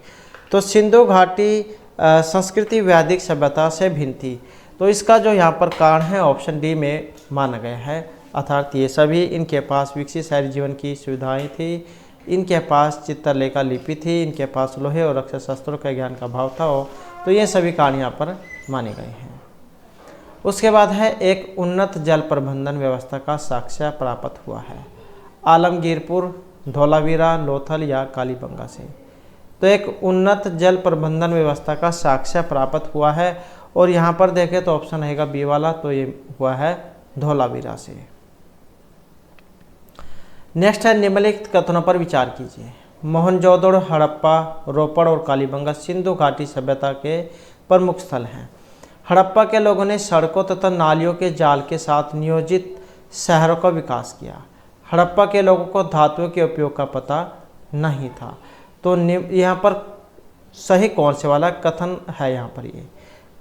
तो सिंधु घाटी संस्कृति वैदिक सभ्यता से भिन्न थी। तो इसका जो यहाँ पर कारण है ऑप्शन डी में माना गया है, अर्थात ये सभी। इनके पास विकसित शहरी जीवन की सुविधाएं थी, इनके पास चित्रलेखा लिपि थी, इनके पास लोहे और रक्षा शस्त्रों के ज्ञान का अभाव था। तो ये सभी कारण यहाँ पर माने गए हैं। उसके बाद है एक उन्नत जल प्रबंधन व्यवस्था का साक्ष्य प्राप्त हुआ है आलमगीरपुर, धौलावीरा, लोथल या कालीबंगा से। तो एक उन्नत जल प्रबंधन व्यवस्था का साक्ष्य प्राप्त हुआ है और यहाँ पर देखें तो ऑप्शन रहेगा बी वाला, तो ये हुआ है धौलावीरा से। नेक्स्ट है निम्नलिखित कथनों पर विचार कीजिए। मोहनजोदड़ो, हड़प्पा, रोपड़ और कालीबंगा सिंधु घाटी सभ्यता के प्रमुख स्थल हैं। हड़प्पा के लोगों ने सड़कों तथा नालियों के जाल के साथ नियोजित शहरों का विकास किया। हड़प्पा के लोगों को धातुओं के उपयोग का पता नहीं था। तो यहाँ पर सही कौन से वाला कथन है? यहाँ पर ये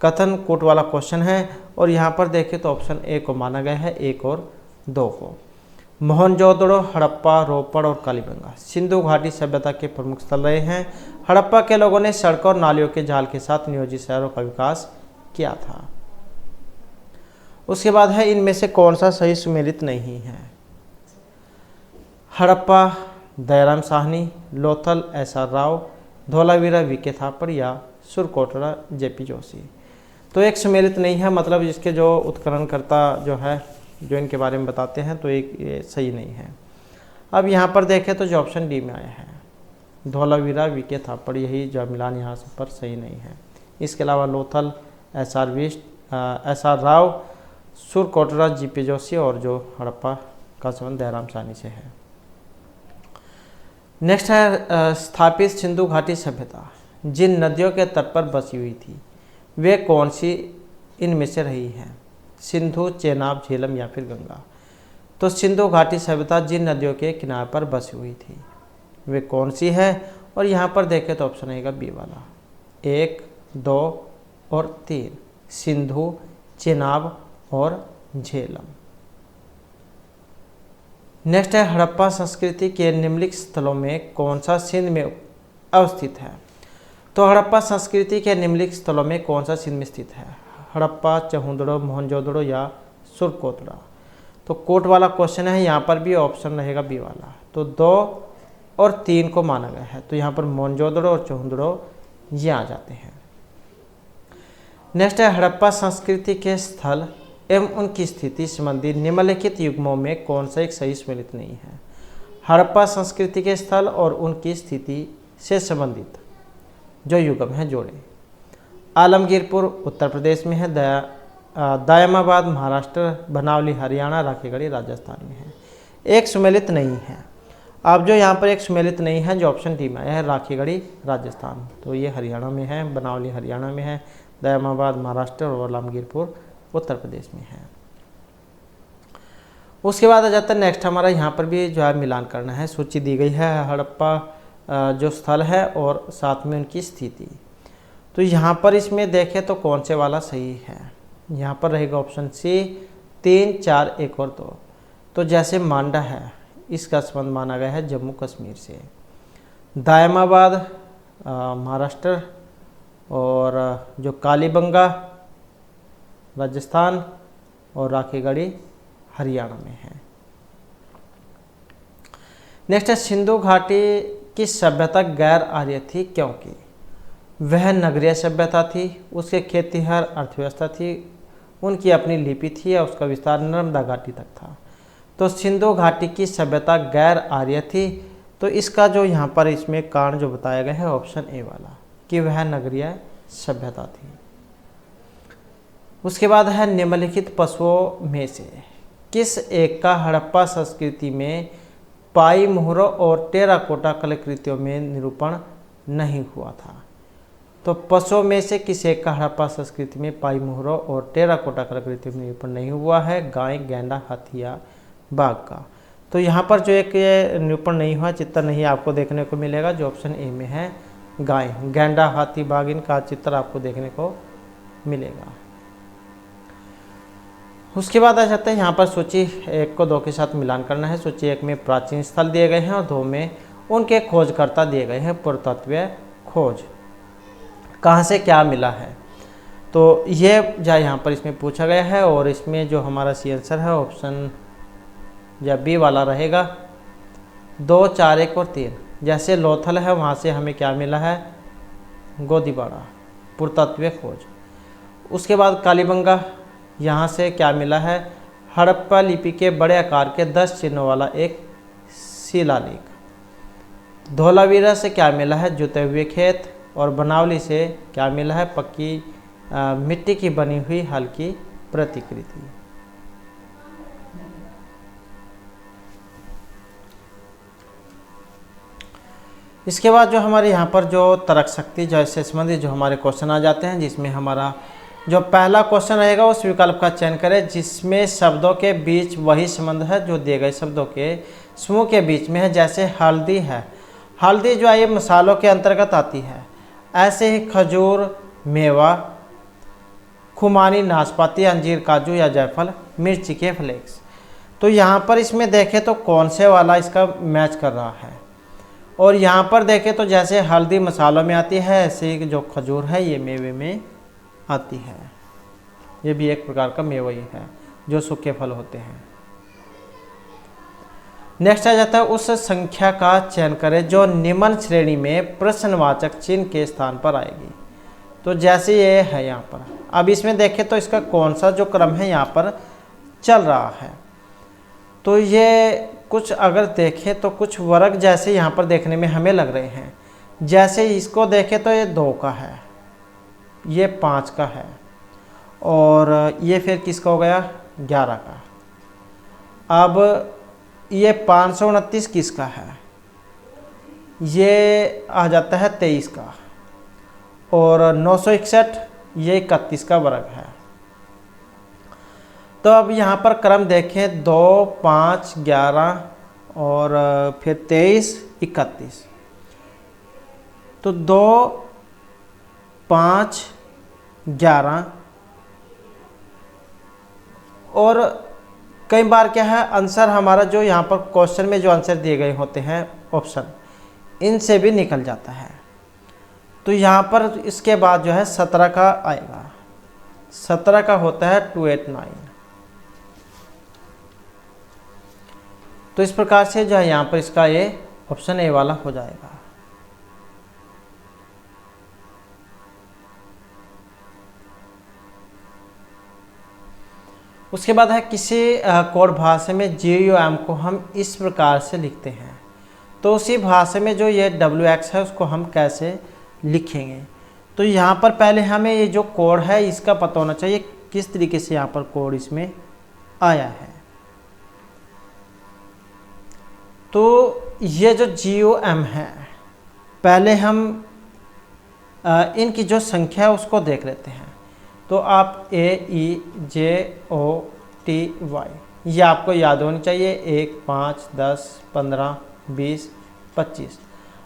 कथन कोट वाला क्वेश्चन है और यहाँ पर देखें तो ऑप्शन ए को माना गया है, 1 और 2 को। मोहनजोदड़ो, हड़प्पा, रोपड़ और कालीबंगा सिंधु घाटी सभ्यता के प्रमुख स्थल रहे हैं। हड़प्पा के लोगों ने सड़कों और नालियों के जाल के साथ नियोजित शहरों का विकास किया था। उसके बाद है इनमें से कौन सा सही सुमेलित नहीं है? हड़प्पा दयाराम साहनी, लोथल SR राव, धौलावीरा VK थापड़ या सुरकोटरा JP जोशी। तो एक सुमेलित नहीं है, मतलब इसके जो उत्खननकर्ता जो है जो इनके बारे में बताते हैं तो एक ये सही नहीं है। अब यहाँ पर देखें तो जो ऑप्शन डी में आया है धौलावीरा VK थापड़, यही जो मिलान यहाँ पर सही नहीं है। इसके अलावा लोथल SR राव, सुरकोटरा JP जोशी और जो हड़प्पा का संबंध दयाराम साहनी से है। नेक्स्ट है स्थापित सिंधु घाटी सभ्यता जिन नदियों के तट पर बसी हुई थी वे कौन सी इनमें से रही हैं? सिंधु, चेनाब, झेलम या फिर गंगा। तो सिंधु घाटी सभ्यता जिन नदियों के किनारे पर बसी हुई थी वे कौन सी है? और यहाँ पर देखें तो ऑप्शन रहेगा बी वाला, 1, 2 और 3, सिंधु, चेनाब और झेलम। नेक्स्ट है हड़प्पा संस्कृति के निम्नलिखित स्थलों में कौन सा सिंध में अवस्थित है? तो हड़प्पा संस्कृति के निम्नलिखित स्थलों में कौन सा सिंध में स्थित है? हड़प्पा, चहुंदड़ो, मोहनजोदड़ो या सुरकोतड़ा। तो कोट वाला क्वेश्चन है, यहाँ पर भी ऑप्शन रहेगा बी वाला। तो 2 और 3 को माना गया है, तो यहाँ पर मोहनजोदड़ो और चहुंदड़ो ये आ जाते हैं। नेक्स्ट है हड़प्पा संस्कृति के स्थल एवं उनकी स्थिति संबंधी निम्नलिखित युग्मों में कौन सा एक सही सम्मिलित नहीं है? हड़प्पा संस्कृति के स्थल और उनकी स्थिति से संबंधित जो युग्म है जोड़े। आलमगीरपुर उत्तर प्रदेश में है, दायमाबाद महाराष्ट्र, बनावली हरियाणा, राखीगढ़ी राजस्थान में है। एक सुमेलित नहीं है। अब जो यहाँ पर एक सुमेलित नहीं है जो ऑप्शन डी में आया है राखीगढ़ी राजस्थान, तो ये हरियाणा में है, बनावली हरियाणा में है, दायमाबाद महाराष्ट्र और आलमगीरपुर उत्तर प्रदेश में है। उसके बाद आ जाता है नेक्स्ट हमारा, यहाँ पर भी जो है मिलान करना है। सूची दी गई है हड़प्पा जो स्थल है और साथ में उनकी स्थिति। तो यहाँ पर इसमें देखें तो कौन से वाला सही है? यहाँ पर रहेगा ऑप्शन सी, 3, 4, 1 और 2। तो जैसे मांडा है इसका संबंध माना गया है जम्मू कश्मीर से, दायमाबाद महाराष्ट्र और जो कालीबंगा राजस्थान और राखीगढ़ी हरियाणा में है। नेक्स्ट है सिंधु घाटी की सभ्यता गैर आर्य थी क्योंकि वह नगरीय सभ्यता थी, उसके खेतीहर अर्थव्यवस्था थी, उनकी अपनी लिपि थी और उसका विस्तार नर्मदा घाटी तक था। तो सिंधु घाटी की सभ्यता गैर आर्य थी, तो इसका जो यहाँ पर इसमें कारण जो बताया गया है ऑप्शन ए वाला कि वह नगरीय सभ्यता थी। उसके बाद है निम्नलिखित पशुओं में से किस एक का हड़प्पा संस्कृति में पाई मोहरों और टेराकोटा कलाकृतियों में निरूपण नहीं हुआ था? तो पशुओं में से किस एक का हड़प्पा संस्कृति में पाई मोहरों और टेराकोटा कलाकृतियों में निरूपण नहीं हुआ है? गाय, गैंडा, हाथी या बाघ का। तो यहाँ पर जो एक निरूपण नहीं हुआ, चित्र नहीं आपको देखने को मिलेगा जो ऑप्शन ए में है गाय, गैंडा, हाथी, बाघ इनका चित्र आपको देखने को मिलेगा। उसके बाद आ जाता है यहाँ पर सूची 1 को 2 के साथ मिलान करना है। सूची 1 में प्राचीन स्थल दिए गए हैं और 2 में उनके खोजकर्ता दिए गए हैं। पुरातत्वीय खोज कहाँ से क्या मिला है, तो ये जो यहाँ पर इसमें पूछा गया है और इसमें जो हमारा सी आंसर है ऑप्शन या बी वाला रहेगा, 2, 4, 1 और 3। जैसे लोथल है वहाँ से हमें क्या मिला है? गोदीबाड़ा, पुरातत्वीय खोज। उसके बाद कालीबंगा, यहाँ से क्या मिला है? हड़प्पा लिपि के बड़े आकार के 10 चिन्हों वाला एक शिलालेख। धोलावीरा से क्या मिला है? जुते हुए खेत। और बनावली से क्या मिला है? पक्की मिट्टी की बनी हुई हल्की प्रतिकृति। इसके बाद जो हमारे यहाँ पर जो तर्क शक्ति जैसे संबंधित जो हमारे क्वेश्चन आ जाते हैं, जिसमें हमारा जो पहला क्वेश्चन रहेगा उस विकल्प का चयन करें जिसमें शब्दों के बीच वही संबंध है जो दिए गए शब्दों के समूह के बीच में है। जैसे हल्दी है, हल्दी जो है ये मसालों के अंतर्गत आती है। ऐसे ही खजूर, मेवा, खुमानी, नाशपाती, अंजीर, काजू या जायफल, मिर्ची के फ्लेक्स। तो यहाँ पर इसमें देखें तो कौन से वाला इसका मैच कर रहा है? और यहाँ पर देखें तो जैसे हल्दी मसालों में आती है, ऐसे ही जो खजूर है ये मेवे में आती है। ये भी एक प्रकार का मेवा ही है जो सूखे फल होते हैं। नेक्स्ट आ जाता है उस संख्या का चयन करें जो निम्न श्रेणी में प्रश्नवाचक चिन्ह के स्थान पर आएगी। तो जैसे ये है यहाँ पर, अब इसमें देखें तो इसका कौन सा जो क्रम है यहाँ पर चल रहा है। तो ये कुछ अगर देखें तो कुछ वर्ग जैसे यहाँ पर देखने में हमें लग रहे हैं। जैसे इसको देखें तो ये 2 का है, ये 5 का है और ये फिर किसका हो गया? 11 का। अब ये 529 किसका है ये आ जाता है 23 का, और 961 ये 31 का वर्ग है। तो अब यहाँ पर क्रम देखें, 2, 5, 11 और फिर 23, 31। तो 2, 5, 11 और कई बार क्या है, आंसर हमारा जो यहाँ पर क्वेश्चन में जो आंसर दिए गए होते हैं ऑप्शन, इनसे भी निकल जाता है। तो यहाँ पर इसके बाद जो है 17 का आएगा। 17 का होता है 289। तो इस प्रकार से जो है यहाँ पर इसका ये ऑप्शन ए वाला हो जाएगा। उसके बाद है किसी कोड भाषा में GUM को हम इस प्रकार से लिखते हैं। तो उसी भाषा में जो ये WX है उसको हम कैसे लिखेंगे। तो यहाँ पर पहले हमें ये जो कोड है इसका पता होना चाहिए किस तरीके से यहाँ पर कोड इसमें आया है। तो ये जो GUM है, पहले हम इनकी जो संख्या है उसको देख लेते हैं। तो आप AEJOTY ये आपको याद होनी चाहिए, 1, 5, 10, 15, 20, 25।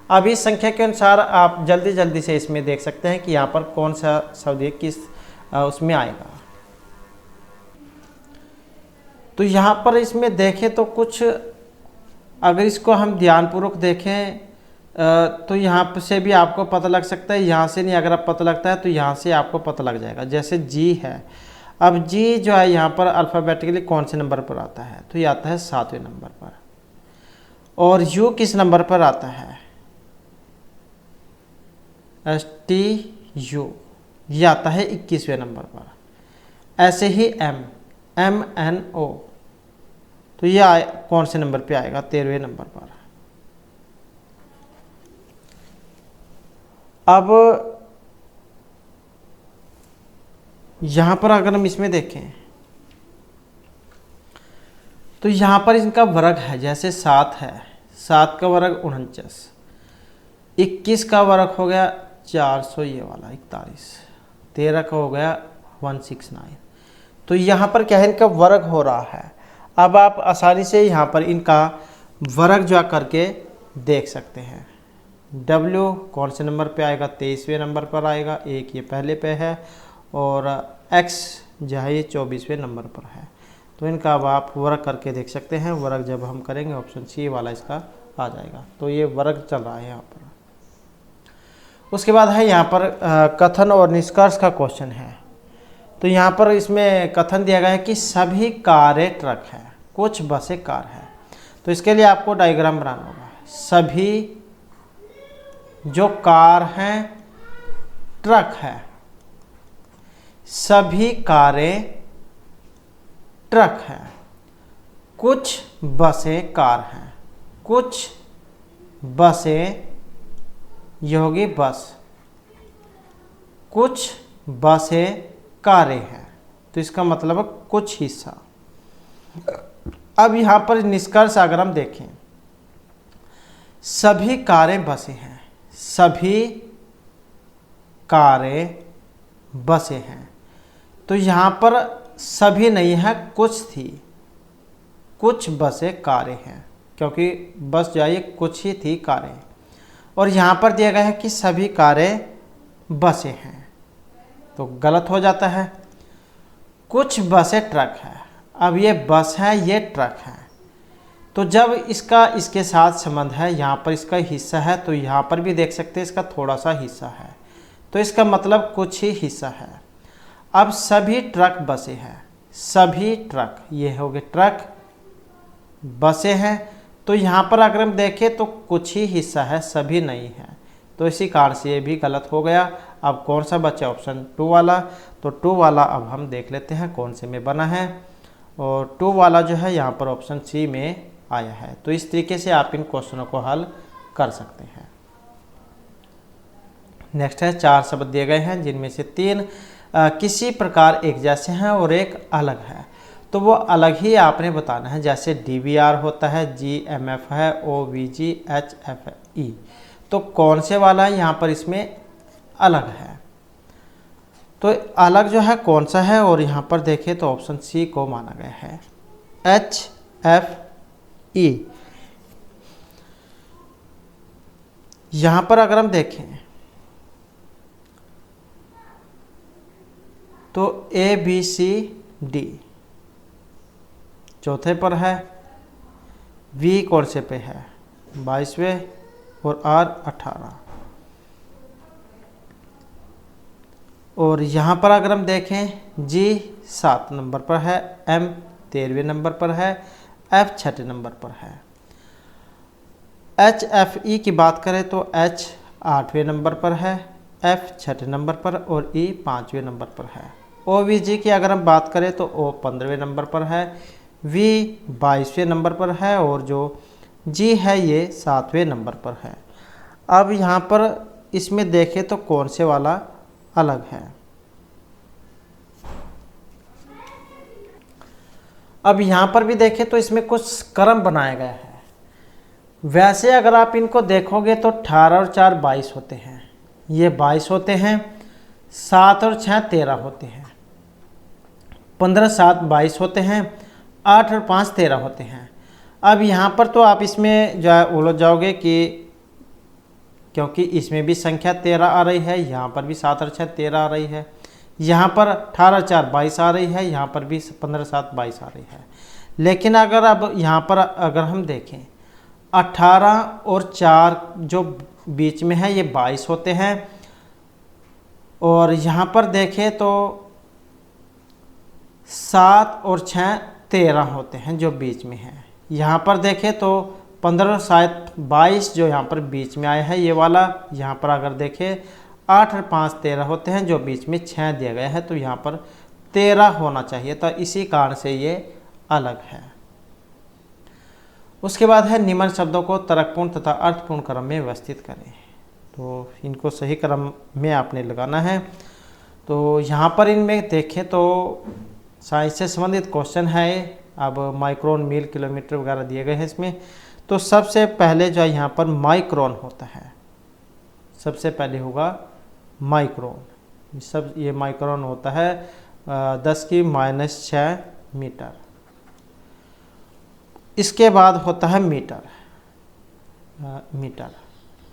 अब इस संख्या के अनुसार आप जल्दी जल्दी से इसमें देख सकते हैं कि यहाँ पर कौन सा शब्द किस उसमें आएगा। तो यहाँ पर इसमें देखें तो कुछ, अगर इसको हम ध्यानपूर्वक देखें तो यहाँ से भी आपको पता लग सकता है, यहाँ से नहीं अगर आप पता लगता है तो यहाँ से आपको पता लग जाएगा। जैसे G है, अब G जो है यहाँ पर अल्फ़ाबेटिकली कौन से नंबर पर आता है, तो ये आता है 7वें नंबर पर। और U किस नंबर पर आता है, STU ये आता है 21वें नंबर पर। ऐसे ही M, MNO तो ये कौन से नंबर पे आएगा, 13वें नंबर पर। अब यहाँ पर अगर हम इसमें देखें तो यहाँ पर इनका वर्ग है, जैसे 7 है, 7 का वर्ग 49, 21 का वर्ग हो गया 400 ये वाला 41, 13 का हो गया 169। तो यहाँ पर क्या है, इनका वर्ग हो रहा है। अब आप आसानी से यहाँ पर इनका वर्ग जो करके देख सकते हैं। W कौन से नंबर पे आएगा, 23वें नंबर पर आएगा, 1 ये पहले पे है, और X जो है ये 24वें नंबर पर है। तो इनका अब आप वर्ग करके देख सकते हैं। वर्ग जब हम करेंगे ऑप्शन C वाला इसका आ जाएगा। तो ये वर्ग चल रहा है यहाँ पर। उसके बाद है यहाँ पर कथन और निष्कर्ष का क्वेश्चन है। तो यहाँ पर इसमें कथन दिया गया है कि सभी कारें ट्रक है, कुछ बसें कार है। तो इसके लिए आपको डायग्राम बनाना होगा। सभी जो कार हैं ट्रक है, सभी कारें ट्रक हैं, कुछ बसें कार हैं, कुछ बसें ये होगी बस, कुछ बसें कारें हैं। तो इसका मतलब कुछ हिस्सा। अब यहाँ पर निष्कर्ष अगर हम देखें, सभी कारें बसें हैं, सभी कारें बसें हैं। तो यहाँ पर सभी नहीं है, कुछ थी, कुछ बसें कारें हैं, क्योंकि बस जो है कुछ ही थी कारें। और यहाँ पर दिया गया है कि सभी कारें बसें हैं, तो गलत हो जाता है। कुछ बसें ट्रक है, अब ये बस है ये ट्रक है। तो जब इसका इसके साथ संबंध है, यहाँ पर इसका हिस्सा है, तो यहाँ पर भी देख सकते हैं इसका थोड़ा सा हिस्सा है, तो इसका मतलब कुछ ही हिस्सा है। अब सभी ट्रक बसें हैं, सभी ट्रक ये हो गए ट्रक, बसें हैं। तो यहाँ पर अगर हम देखें तो कुछ ही हिस्सा है, सभी नहीं है। तो इसी कारण से ये भी गलत हो गया। अब कौन सा बचा, ऑप्शन 2 वाला। तो 2 वाला अब हम देख लेते हैं कौन से में बना है, और 2 वाला जो है यहाँ पर ऑप्शन C में आया है। तो इस तरीके से आप इन क्वेश्चनों को हल कर सकते हैं। नेक्स्ट है 4 शब्द दिए गए हैं, जिनमें से 3 किसी प्रकार एक जैसे हैं और एक अलग है। तो वो अलग ही आपने बताना है। जैसे DVR होता है, GMF है, OVG, HFE, तो कौन से वाला है यहाँ पर इसमें अलग है। तो अलग जो है कौन सा है, और यहाँ पर देखें तो ऑप्शन सी को माना गया है, HFE। यहाँ पर अगर हम देखें तो ABCD चौथे पर है, V कौन से पे है, 22वें, और R 18। और यहाँ पर अगर हम देखें G 7 नंबर पर है, M 13वें नंबर पर है, F 6 नंबर पर है। HFE की बात करें तो H 8वें नंबर पर है, F 6 नंबर पर, और E 5वें नंबर पर है। OVG की अगर हम बात करें तो O 15वें नंबर पर है, V 22वें नंबर पर है, और जो G है ये 7वें नंबर पर है। अब यहाँ पर इसमें देखें तो कौन से वाला अलग है। अब यहाँ पर भी देखें तो इसमें कुछ क्रम बनाया गया है। वैसे अगर आप इनको देखोगे तो 18 और 4 22 होते हैं, ये 22 होते हैं, 7 और 6 13 होते हैं, 15 7 22 होते हैं, 8 और 5 13 होते हैं। अब यहाँ पर तो आप इसमें जो है उलझ जाओगे कि क्योंकि इसमें भी संख्या 13 आ रही है, यहाँ पर भी 7 और 6 13 आ रही है, यहाँ पर 18 4 22 आ रही है, यहाँ पर भी 15 7 22 आ रही है। लेकिन अगर अब यहाँ पर अगर हम देखें 18 और 4 जो बीच में है ये 22 होते हैं, और यहाँ पर देखें तो 7 और 6 13 होते हैं जो बीच में है। यहाँ पर देखें तो 15 7 22 जो यहाँ पर बीच में आया है ये वाला, यहाँ पर अगर देखें 8 और 5 13 होते हैं, जो बीच में 6 दिया गया है, तो यहाँ पर 13 होना चाहिए, तो इसी कारण से ये अलग है। उसके बाद है निम्न शब्दों को तर्कपूर्ण तथा अर्थपूर्ण क्रम में व्यवस्थित करें। तो इनको सही क्रम में आपने लगाना है। तो यहाँ पर इनमें देखें तो साइंस से संबंधित क्वेश्चन है। अब माइक्रोन, मील, किलोमीटर वगैरह दिए गए हैं इसमें। तो सबसे पहले जो यहाँ पर माइक्रोन होता है, सबसे पहले होगा माइक्रोन। सब ये माइक्रोन होता है 10⁻⁶ मीटर। इसके बाद होता है मीटर, मीटर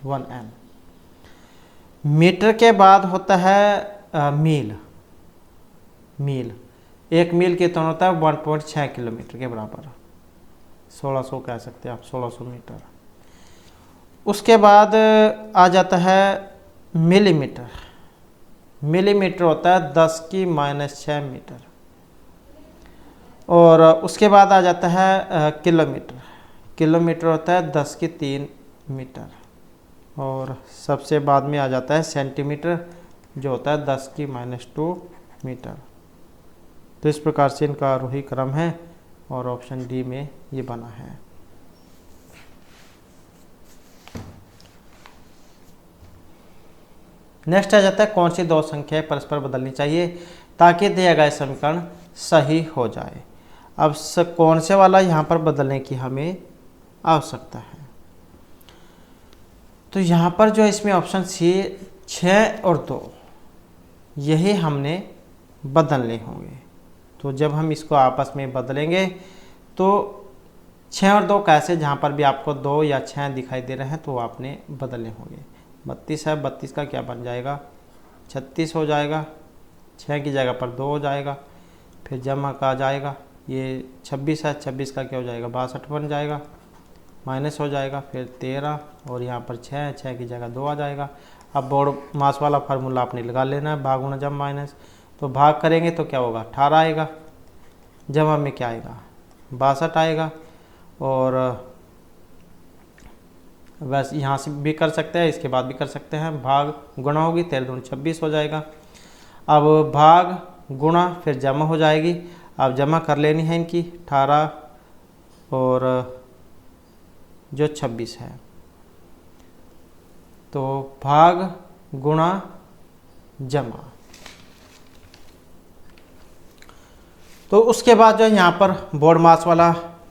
1m। मीटर के बाद होता है मील। मील, 1 मील कितना होता है 1.6 किलोमीटर के बराबर, 1600 कह सकते हैं आप, 1600 मीटर। उसके बाद आ जाता है मिलीमीटर। मिलीमीटर होता है 10⁻⁶ मीटर। और उसके बाद आ जाता है किलोमीटर। किलोमीटर होता है 10⁻³ मीटर। और सबसे बाद में आ जाता है सेंटीमीटर, जो होता है 10⁻² मीटर। तो इस प्रकार से इनका आरोही क्रम है, और ऑप्शन डी में ये बना है। नेक्स्ट आ जाता है कौन सी दो संख्याएं परस्पर बदलनी चाहिए ताकि दिया गया समीकरण सही हो जाए। अब कौन से वाला यहाँ पर बदलने की हमें आवश्यकता है। तो यहाँ पर जो इसमें ऑप्शन सी 6 और 2 यही हमने बदलने होंगे। तो जब हम इसको आपस में बदलेंगे तो 6 और 2 कैसे, जहाँ पर भी आपको 2 या 6 दिखाई दे रहे हैं तो आपने बदलने होंगे। 32 है, 32 का क्या बन जाएगा 36 हो जाएगा, 6 की जगह पर 2 हो जाएगा, फिर जमा का आ जाएगा। ये 26 है, 26 का क्या हो जाएगा 62 बन जाएगा, माइनस हो जाएगा, फिर 13, और यहाँ पर 6 की जगह 2 आ जाएगा। अब बोर्ड मास वाला फार्मूला आपने लगा लेना है, भाग गुणा जमा माइनस। तो भाग करेंगे तो क्या होगा 18 आएगा, जमा में क्या आएगा 62 आएगा। और वैसे यहाँ से भी कर सकते हैं, इसके बाद भी कर सकते हैं। भाग गुणा होगी 13 दूनी 26 हो जाएगा। अब भाग गुणा फिर जमा हो जाएगी। अब जमा कर लेनी है इनकी 18 और जो 26 है, तो भाग गुणा जमा। तो उसके बाद जो है यहाँ पर बोर्ड मास वाला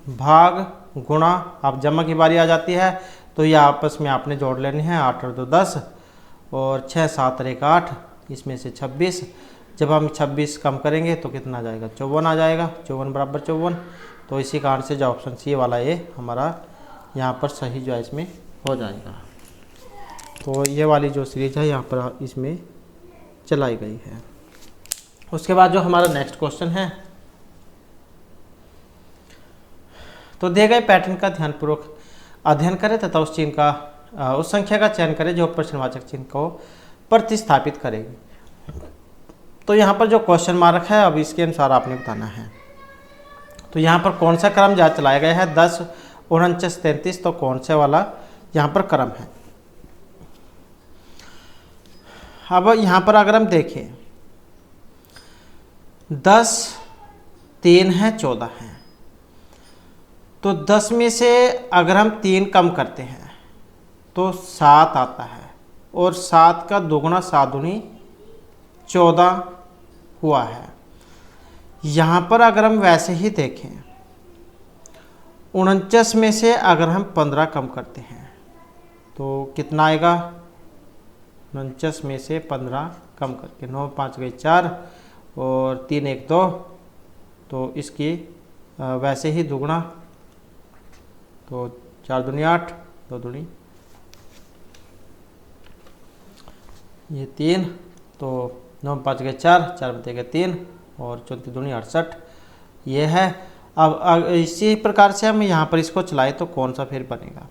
भाग गुणा, अब जमा की बारी आ जाती है, तो ये आपस में आपने जोड़ लेने हैं। 8 और 2 10 और 6 7 और 1 8, इसमें से 26। जब हम 26 कम करेंगे तो कितना आ जाएगा, 54 आ जाएगा। 54 बराबर 54। तो इसी कारण से जो ऑप्शन सी वाला ये हमारा यहाँ पर सही जो है इसमें हो जाएगा। तो ये वाली जो सीरीज है यहाँ पर इसमें चलाई गई है। उसके बाद जो हमारा नेक्स्ट क्वेश्चन है, तो दिए गए पैटर्न का ध्यानपूर्वक अध्ययन करें तथा उस चिन्ह का उस संख्या का चयन करें जो प्रश्नवाचक चिन्ह को प्रतिस्थापित करेगी। तो यहाँ पर जो क्वेश्चन मार्क है, अब इसके अनुसार आपने बताना है। तो यहाँ पर कौन सा क्रम जहाँ चलाया गया है, 10 49 33, तो कौन से वाला यहाँ पर क्रम है। अब यहाँ पर अगर हम देखें 10 3 है 14 है, तो 10 में से अगर हम 3 कम करते हैं तो 7 आता है, और 7 का दोगुना 7 दूनी 14 हुआ है। यहाँ पर अगर हम वैसे ही देखें 49 में से अगर हम 15 कम करते हैं तो कितना आएगा, 49 में से 15 कम करके 9 5 गई 4 और 3 1 2, तो इसकी वैसे ही दुगुना, तो 4 दूनी 8 2 दूनी ये 3, तो 9 5 गए 4 4 बते गए 3 और 34 दूनी 68 ये है। अब इसी प्रकार से हम यहाँ पर इसको चलाए तो कौन सा फिर बनेगा,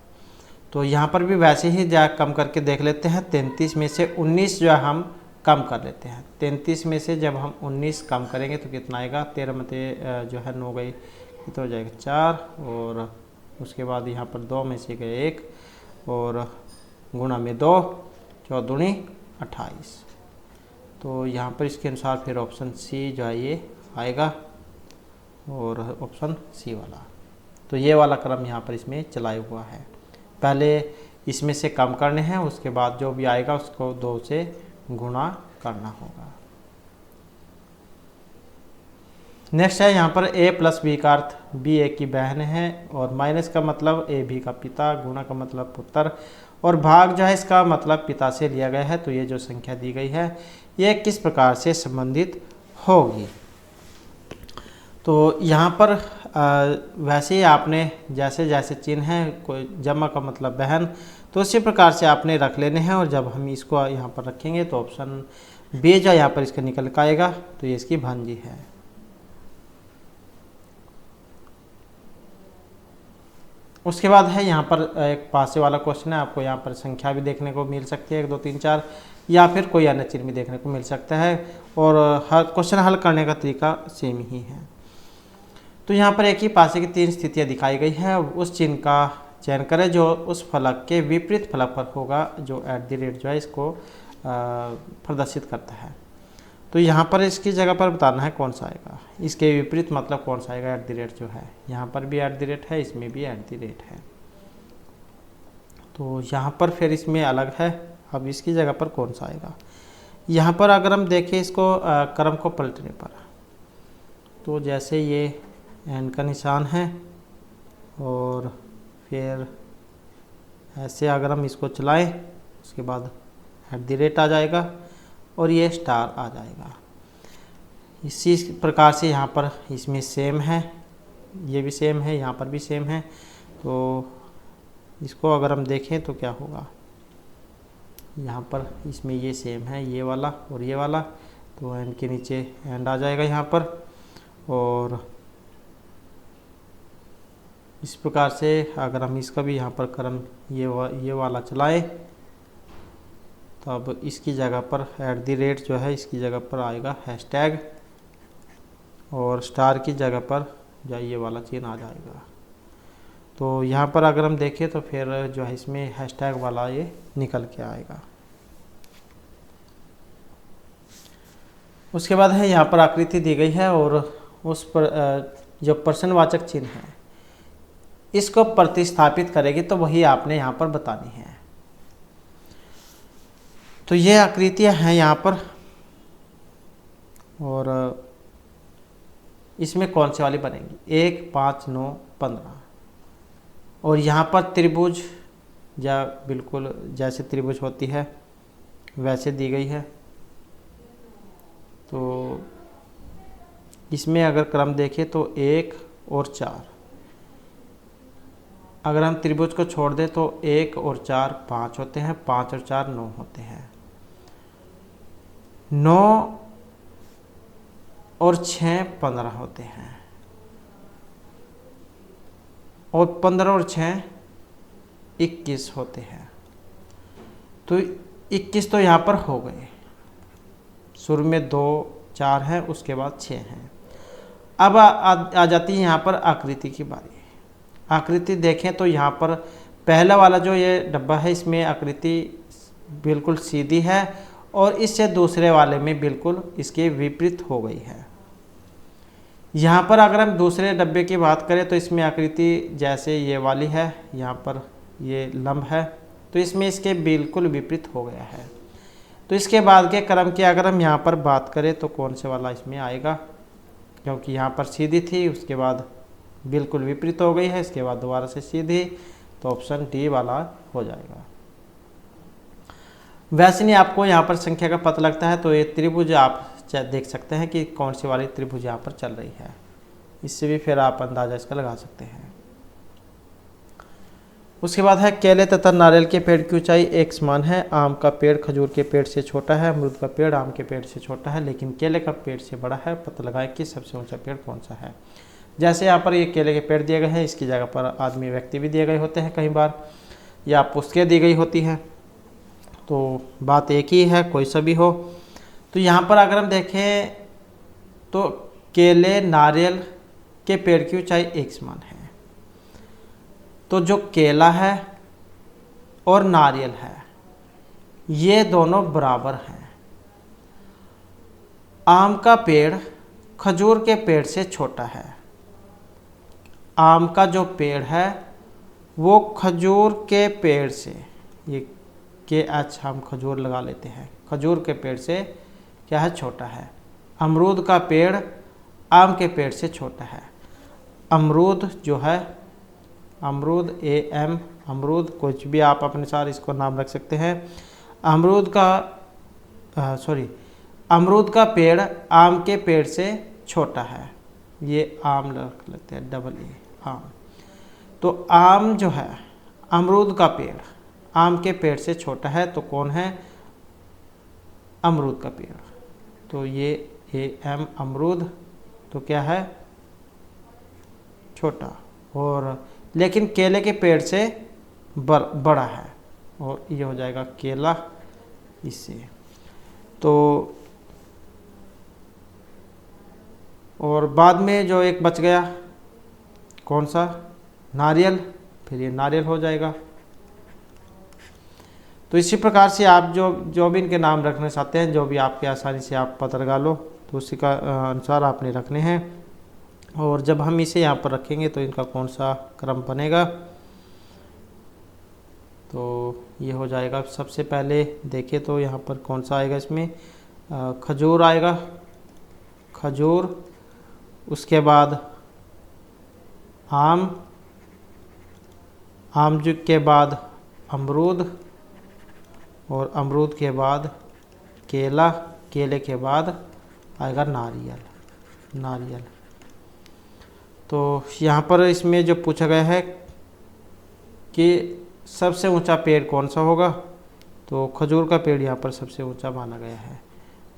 तो यहाँ पर भी वैसे ही जा कम करके देख लेते हैं। 33 में से 19 जो है हम कम कर लेते हैं। 33 में से जब हम 19 कम करेंगे तो कितना आएगा, 13 मते जो है 9 गई, कितना हो जाएगा 4, और उसके बाद यहाँ पर 2 में से गए 1 और गुणा में 2 4 दूनी 28। तो यहाँ पर इसके अनुसार फिर ऑप्शन सी जो है ये आएगा, और ऑप्शन सी वाला। तो ये वाला क्रम यहाँ पर इसमें चलाया हुआ है। पहले इसमें से कम करने हैं, उसके बाद जो भी आएगा उसको 2 से गुणा करना होगा। नेक्स्ट है यहाँ पर a प्लस बी का अर्थ b a की बहन है, और माइनस का मतलब a b का पिता, गुणा का मतलब पुत्र, और भाग जो है इसका मतलब पिता से लिया गया है। तो ये जो संख्या दी गई है ये किस प्रकार से संबंधित होगी। तो यहाँ पर वैसे ही आपने जैसे जैसे चिन्ह है, कोई जमा का मतलब बहन, तो इसी प्रकार से आपने रख लेने हैं। और जब हम इसको यहाँ पर रखेंगे तो ऑप्शन बी जो यहाँ पर इसका निकल कर आएगा, तो ये इसकी भांजी है। उसके बाद है यहाँ पर एक पासे वाला क्वेश्चन है। आपको यहाँ पर संख्या भी देखने को मिल सकती है 1 2 3 4, या फिर कोई अन्य चिन्ह भी देखने को मिल सकता है, और हर क्वेश्चन हल करने का तरीका सेम ही है। तो यहाँ पर एक ही पासे की 3 स्थितियाँ दिखाई गई है। उस चिन्ह का चयन करें जो उस फलक के विपरीत फलक पर होगा, जो @ जो है इसको प्रदर्शित करता है। तो यहाँ पर इसकी जगह पर बताना है कौन सा आएगा, इसके विपरीत मतलब कौन सा आएगा। @ जो है यहाँ पर भी @ है, इसमें भी @ है। तो यहाँ पर फिर इसमें अलग है। अब इसकी जगह पर कौन सा आएगा, यहाँ पर अगर हम देखें इसको क्रम को पलटने पर, तो जैसे ये एन का निशान है, और फिर ऐसे अगर हम इसको चलाएं उसके बाद @ आ जाएगा और ये स्टार आ जाएगा। इसी प्रकार से यहाँ पर इसमें सेम है, ये भी सेम है, यहाँ पर भी सेम है। तो इसको अगर हम देखें तो क्या होगा, यहाँ पर इसमें ये सेम है, ये वाला और ये वाला, तो एंड के नीचे एंड आ जाएगा यहाँ पर। और इस प्रकार से अगर हम इसका भी यहाँ पर क्रम ये वाला चलाएं, तो अब इसकी जगह पर @ जो है इसकी जगह पर आएगा हैशटैग, और स्टार की जगह पर जो ये वाला चिन्ह आ जाएगा। तो यहाँ पर अगर हम देखें तो फिर जो है इसमें हैशटैग वाला ये निकल के आएगा। उसके बाद है यहाँ पर आकृति दी गई है, और उस पर जो प्रश्नवाचक चिन्ह है इसको प्रतिस्थापित करेगी, तो वही आपने यहाँ पर बतानी है। तो ये आकृतियाँ हैं यहाँ पर, और इसमें कौन से वाली बनेगी? 1, 5, 9, 15। और यहाँ पर त्रिभुज या बिल्कुल जैसे त्रिभुज होती है वैसे दी गई है। तो इसमें अगर क्रम देखें तो 1 और 4, अगर हम त्रिभुज को छोड़ दें तो 1 और 4 5 होते हैं, 5 और 4 9 होते हैं। 9 और 6 15 होते हैं, और 15 और 6 21 होते हैं। तो 21 तो यहाँ पर हो गए, शुरू में 2 4 है, उसके बाद 6 हैं। अब आ जाती है यहाँ पर आकृति की बारी। आकृति देखें तो यहाँ पर पहला वाला जो ये डब्बा है इसमें आकृति बिल्कुल सीधी है, और इससे दूसरे वाले में बिल्कुल इसके विपरीत हो गई है। यहाँ पर अगर हम दूसरे डब्बे की बात करें तो इसमें आकृति जैसे ये वाली है, यहाँ पर ये लंब है, तो इसमें इसके बिल्कुल विपरीत हो गया है। तो इसके बाद के क्रम की अगर हम यहाँ पर बात करें तो कौन से वाला इसमें आएगा, क्योंकि यहाँ पर सीधी थी, उसके बाद बिल्कुल विपरीत हो गई है, इसके बाद दोबारा से सीधी, तो ऑप्शन डी वाला हो जाएगा। वैसे नहीं आपको यहाँ पर संख्या का पता लगता है तो ये त्रिभुज आप देख सकते हैं कि कौन सी वाली त्रिभुज यहाँ पर चल रही है, इससे भी फिर आप अंदाजा इसका लगा सकते हैं। उसके बाद है केले तथा नारियल के पेड़ की ऊंचाई एक समान है। आम का पेड़ खजूर के पेड़ से छोटा है, अमरूद का पेड़ आम के पेड़ से छोटा है, लेकिन केले का पेड़ से बड़ा है। पता लगाएं कि सबसे ऊंचा पेड़ कौन सा है। जैसे यहाँ पर ये केले के पेड़ दिए गए हैं, इसकी जगह पर आदमी व्यक्ति भी दिए गए होते हैं कई बार, या पुस्तकें दी गई होती हैं, तो बात एक ही है, कोई सा भी हो। तो यहाँ पर अगर हम देखें तो केले नारियल के पेड़ की ऊंचाई एक समान है। तो जो केला है और नारियल है ये दोनों बराबर हैं। आम का पेड़ खजूर के पेड़ से छोटा है। आम का जो पेड़ है वो खजूर के पेड़ से, ये के एच हम खजूर लगा लेते हैं, खजूर के पेड़ से क्या है, छोटा है। अमरूद का पेड़ आम के पेड़ से छोटा है। अमरूद जो है, अमरूद AM, अमरूद कुछ भी आप अपने साथ इसको नाम रख सकते हैं। अमरूद का पेड़ आम के पेड़ से छोटा है। ये आम रख लेते हैं, डबल ए आम। तो आम जो है, अमरूद का पेड़ आम के पेड़ से छोटा है, तो कौन है, अमरूद का पेड़। तो ये AM अमरूद तो क्या है, छोटा, और लेकिन केले के पेड़ से बड़ा है, और ये हो जाएगा केला इससे। तो और बाद में जो एक बच गया कौन सा, नारियल, फिर ये नारियल हो जाएगा। तो इसी प्रकार से आप जो भी इनके नाम रखना चाहते हैं, जो भी आपके आसानी से आप पता लगा लो, तो उसी का अनुसार आपने रखने हैं। और जब हम इसे यहाँ पर रखेंगे तो इनका कौन सा क्रम बनेगा, तो ये हो जाएगा। सबसे पहले देखें तो यहाँ पर कौन सा आएगा, इसमें खजूर आएगा, खजूर, उसके बाद आम, आम के बाद अमरूद, और अमरूद के बाद केला, केले के बाद आएगा नारियल, नारियल। तो यहाँ पर इसमें जो पूछा गया है कि सबसे ऊंचा पेड़ कौन सा होगा, तो खजूर का पेड़ यहाँ पर सबसे ऊंचा माना गया है,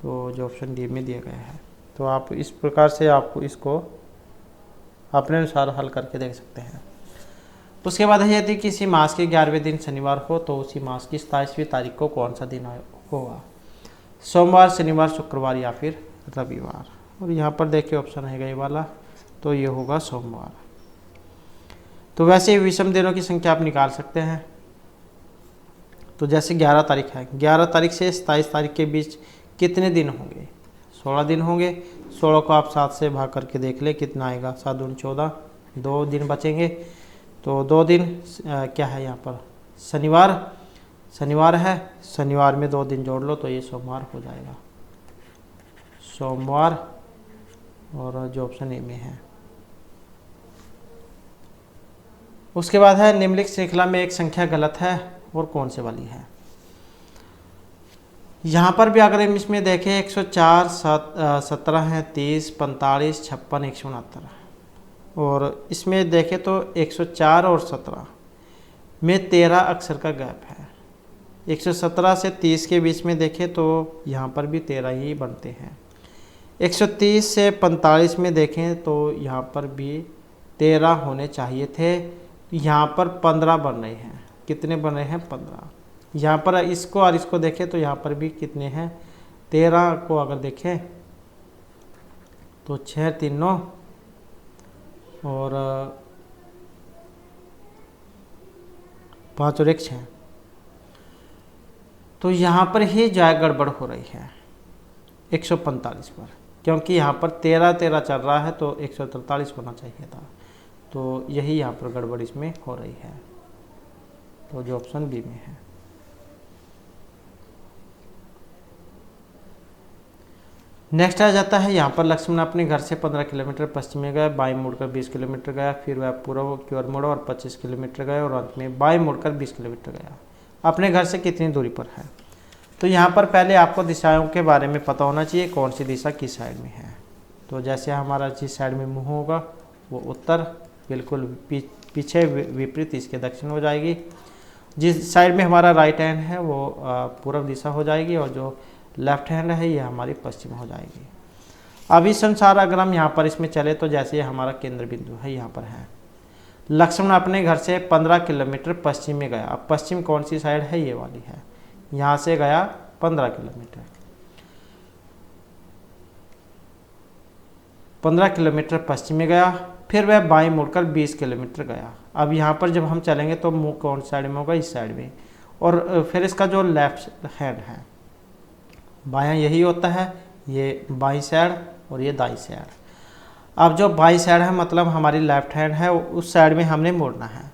तो जो ऑप्शन डी में दिया गया है। तो आप इस प्रकार से आप इसको अपने अनुसार हल करके देख सकते हैं। उसके बाद है, यदि किसी मास के 11वें दिन शनिवार हो तो उसी मास की 27वीं तारीख को कौन सा दिन होगा, सोमवार, शनिवार, शुक्रवार या फिर रविवार। और यहाँ पर देखिए ऑप्शन है ये वाला, तो ये होगा सोमवार। तो वैसे विषम दिनों की संख्या आप निकाल सकते हैं। तो जैसे 11 तारीख है, 11 तारीख से 27 तारीख के बीच कितने दिन होंगे, 16 दिन होंगे। 16 को आप 7 से भाग करके देख ले कितना आएगा, 7 दूनी 14, 2 दिन बचेंगे। तो 2 दिन क्या है यहाँ पर, शनिवार, शनिवार है, शनिवार में 2 दिन जोड़ लो तो ये सोमवार हो जाएगा, सोमवार। और जो ऑप्शन ए में है। उसके बाद है निम्नलिखित श्रृंखला में एक संख्या गलत है और कौन से वाली है। यहाँ पर भी अगर हम इसमें देखें 104, 17 है, 30, 45, 56, 169 और इसमें देखें तो 104 और 17 में 13 अक्षर का गैप है। 117 से 30 के बीच में देखें तो यहाँ पर भी 13 ही बनते हैं। 130 से 45 में देखें तो यहाँ पर भी 13 होने चाहिए थे, यहाँ पर 15 बन रहे हैं। कितने बन रहे हैं? 15। यहाँ पर इसको और इसको देखें तो यहाँ पर भी कितने हैं? 13 को अगर देखें तो 6, 3, 9 और 5 और 1, 6। तो यहाँ पर ही जो है गड़बड़ हो रही है 145 पर, क्योंकि यहाँ पर 13 13 चल रहा है तो 143 होना चाहिए था। तो यही यहाँ पर गड़बड़ इसमें हो रही है। तो जो ऑप्शन बी में है। नेक्स्ट आ जाता है यहाँ पर लक्ष्मण अपने घर से 15 किलोमीटर पश्चिम में गया, बाईं मुड़कर 20 किलोमीटर गया, फिर वह पूर्व की ओर मुड़ा और 25 किलोमीटर गया और अंत में बाईं मुड़कर 20 किलोमीटर गया। अपने घर से कितनी दूरी पर है? तो यहाँ पर पहले आपको दिशाओं के बारे में पता होना चाहिए, कौन सी दिशा किस साइड में है। तो जैसे हमारा जिस साइड में मुँह होगा वो उत्तर, बिल्कुल पीछे विपरीत इसके दक्षिण हो जाएगी। जिस साइड में हमारा राइट हैंड है वो पूर्व दिशा हो जाएगी और जो लेफ्ट हैंड है ये हमारी पश्चिम हो जाएगी। अब इस अनुसार अगर हम यहाँ पर इसमें चले तो जैसे हमारा केंद्र बिंदु है यहाँ पर है। लक्ष्मण अपने घर से 15 किलोमीटर पश्चिम में गया। अब पश्चिम कौन सी साइड है? ये वाली है। यहाँ से गया 15 किलोमीटर, 15 किलोमीटर पश्चिम में गया, फिर वह बाईं मुड़कर 20 किलोमीटर गया। अब यहाँ पर जब हम चलेंगे तो मुँह कौन साइड में होगा? इस साइड में। और फिर इसका जो लेफ्ट हैंड है बायां यही होता है, ये बाईं साइड और ये दाईं साइड। अब जो बाईं साइड है मतलब हमारी लेफ्ट हैंड है, उस साइड में हमने मोड़ना है।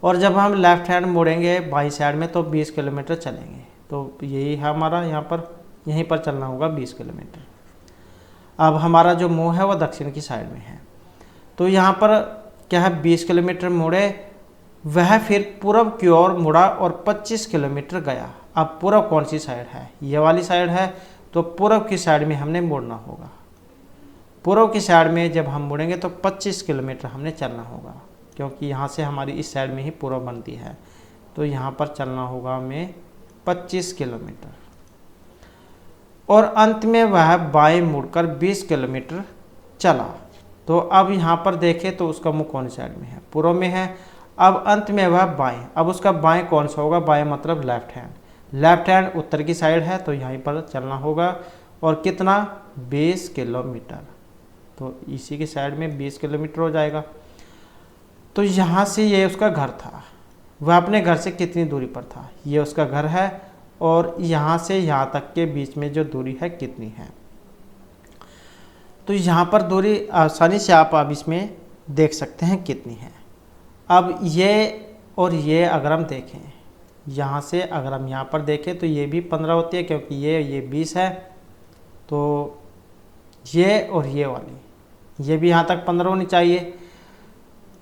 और जब हम लेफ्ट हैंड मोड़ेंगे बाईं साइड में तो 20 किलोमीटर चलेंगे। तो यही है हमारा, यहाँ पर यहीं पर चलना होगा 20 किलोमीटर। अब हमारा जो मुँह है वो दक्षिण की साइड में है, तो यहाँ पर क्या है 20 किलोमीटर मुड़े, वह फिर पूर्व की ओर मुड़ा और 25 किलोमीटर गया। अब पूर्व कौन सी साइड है? ये वाली साइड है, तो पूर्व की साइड में हमने मुड़ना होगा। पूर्व की साइड में जब हम मुड़ेंगे तो 25 किलोमीटर हमने चलना होगा, क्योंकि यहाँ से हमारी इस साइड में ही पूर्व बनती है। तो यहाँ पर चलना होगा हमें 25 किलोमीटर और अंत में वह बाएं मुड़कर 20 किलोमीटर चला। तो अब यहाँ पर देखें तो उसका मुँह कौन सी साइड में है? पूर्व में है। अब अंत में वह बाएं, अब उसका बाएं कौन सा होगा? बाएं मतलब लेफ्ट हैंड। लेफ्ट हैंड उत्तर की साइड है तो यहीं पर चलना होगा। और कितना? 20 किलोमीटर। तो इसी की साइड में 20 किलोमीटर हो जाएगा। तो यहाँ से ये उसका घर था, वह अपने घर से कितनी दूरी पर था? ये उसका घर है और यहाँ से यहाँ तक के बीच में जो दूरी है कितनी है? तो यहाँ पर दूरी आसानी से आप अब इसमें देख सकते हैं कितनी है। अब ये और ये अगर हम देखें, यहाँ से अगर हम यहाँ पर देखें तो ये भी 15 होती है, क्योंकि ये 20 है। तो ये और ये वाली ये भी यहाँ तक 15 होनी चाहिए।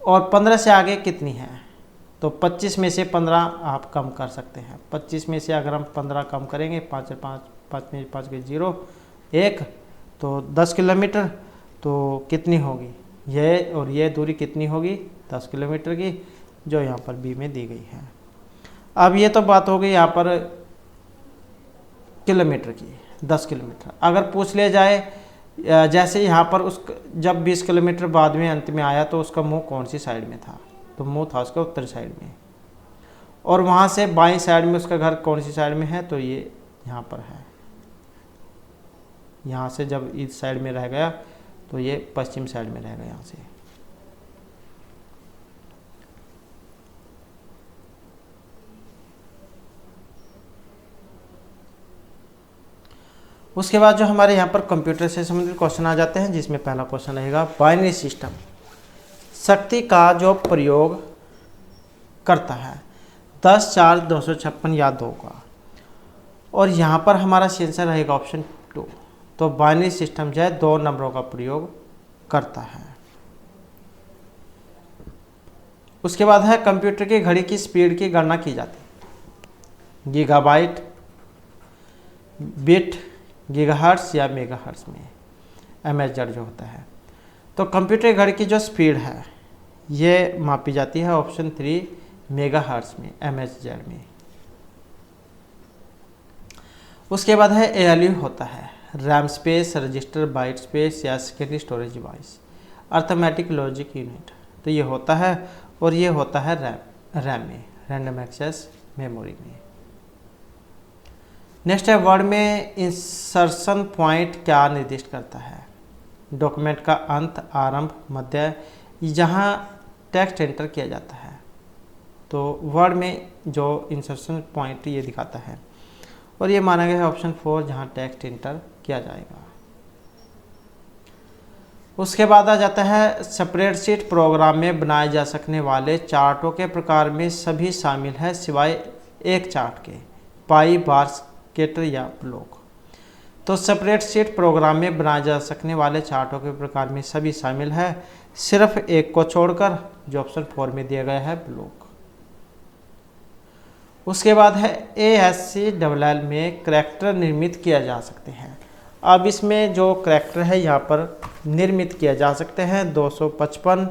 और 15 से आगे कितनी है? तो 25 में से 15 आप कम कर सकते हैं। 25 में से अगर हम 15 कम करेंगे, 5 में 5 के 0 1, तो 10 किलोमीटर। तो कितनी होगी? ये और ये दूरी कितनी होगी? 10 किलोमीटर की, जो यहाँ पर बी में दी गई है। अब ये तो बात हो गई यहाँ पर किलोमीटर की, 10 किलोमीटर। अगर पूछ लिया जाए जैसे यहाँ पर उस जब 20 किलोमीटर बाद में अंत में आया तो उसका मुंह कौन सी साइड में था? तो मुंह था उसका उत्तरी साइड में। और वहाँ से बाईं साइड में उसका घर कौन सी साइड में है? तो ये यहाँ पर है। यहाँ से जब इस साइड में रह गया तो ये पश्चिम साइड में रह गया यहाँ से। उसके बाद जो हमारे यहाँ पर कंप्यूटर से संबंधित क्वेश्चन आ जाते हैं, जिसमें पहला क्वेश्चन रहेगा बाइनरी सिस्टम शक्ति का जो प्रयोग करता है 10, 4, 256 या 2 का। और यहाँ पर हमारा आंसर रहेगा ऑप्शन 2। तो बाइनरी सिस्टम जो है 2 नंबरों का प्रयोग करता है। उसके बाद है कंप्यूटर की घड़ी की स्पीड की गणना की जाती है। गीगाबाइट, बिट, गीगाहर्ट्ज या मेगाहर्ट्ज में MHz जो होता है। तो कंप्यूटर घड़ी की जो स्पीड है ये मापी जाती है ऑप्शन 3 मेगाहर्ट्ज में, MHz में। उसके बाद है ALU होता है RAM space, register, byte space या secondary storage device, arithmetic logic unit. तो ये होता है और ये होता है रैम में, रैंडम एक्सेस मेमोरी में। नेक्स्ट है वर्ड में इंसर्शन पॉइंट क्या निर्दिष्ट करता है? डॉक्यूमेंट का अंत, आरंभ, मध्य, जहाँ टेक्स्ट एंटर किया जाता है। तो वर्ड में जो इंसर्शन पॉइंट ये दिखाता है और ये माना गया है ऑप्शन 4 जहाँ टेक्स्ट एंटर किया जाएगा। उसके बाद आ जाता है स्प्रेडशीट प्रोग्राम में बनाए जा सकने वाले चार्टों के प्रकार में सभी शामिल है सिवाय एक चार्ट के, पाई, बार, स्केटर या ब्लॉक। तो स्प्रेडशीट प्रोग्राम में बनाए जा सकने वाले चार्टों के प्रकार में सभी शामिल है सिर्फ एक को छोड़कर जो ऑप्शन 4 में दिया गया है, ब्लॉक। उसके बाद है ASCII में करैक्टर निर्मित किया जा सकते हैं। अब इसमें जो करैक्टर है यहाँ पर निर्मित किया जा सकते हैं 255,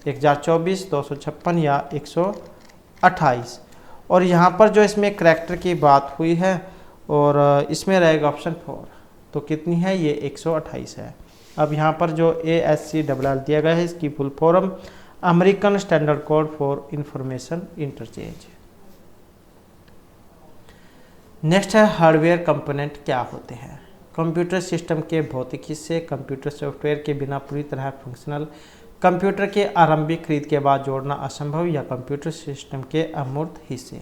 1024, 256 या 128। और यहाँ पर जो इसमें करैक्टर की बात हुई है और इसमें रहेगा ऑप्शन 4। तो कितनी है ये? 128 है। अब यहाँ पर जो ASCII दिया गया है इसकी full form American standard code for information interchange. Next है हार्डवेयर कंपोनेंट क्या होते हैं? कंप्यूटर सिस्टम के भौतिक हिस्से, कंप्यूटर सॉफ्टवेयर के बिना पूरी तरह फंक्शनल, कंप्यूटर के आरंभिक खरीद के बाद जोड़ना असंभव या कंप्यूटर सिस्टम के अमूर्त हिस्से।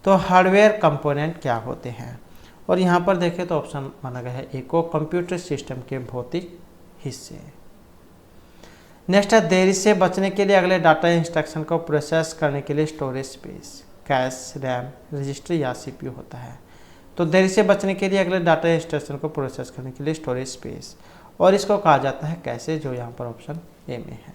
तो हार्डवेयर कंपोनेंट क्या होते हैं? और यहाँ पर देखें तो ऑप्शन माना गया है एक को कंप्यूटर सिस्टम के भौतिक हिस्से। नेक्स्ट है देरी से बचने के लिए अगले डाटा इंस्ट्रक्शन को प्रोसेस करने के लिए storage space, cash, RAM, register या CPU होता है। तो देरी से बचने के लिए अगले डाटा इंस्ट्रक्शन को प्रोसेस करने के लिए स्टोरेज स्पेस, और इसको कहा जाता है कैसे, जो यहाँ पर ऑप्शन A में है।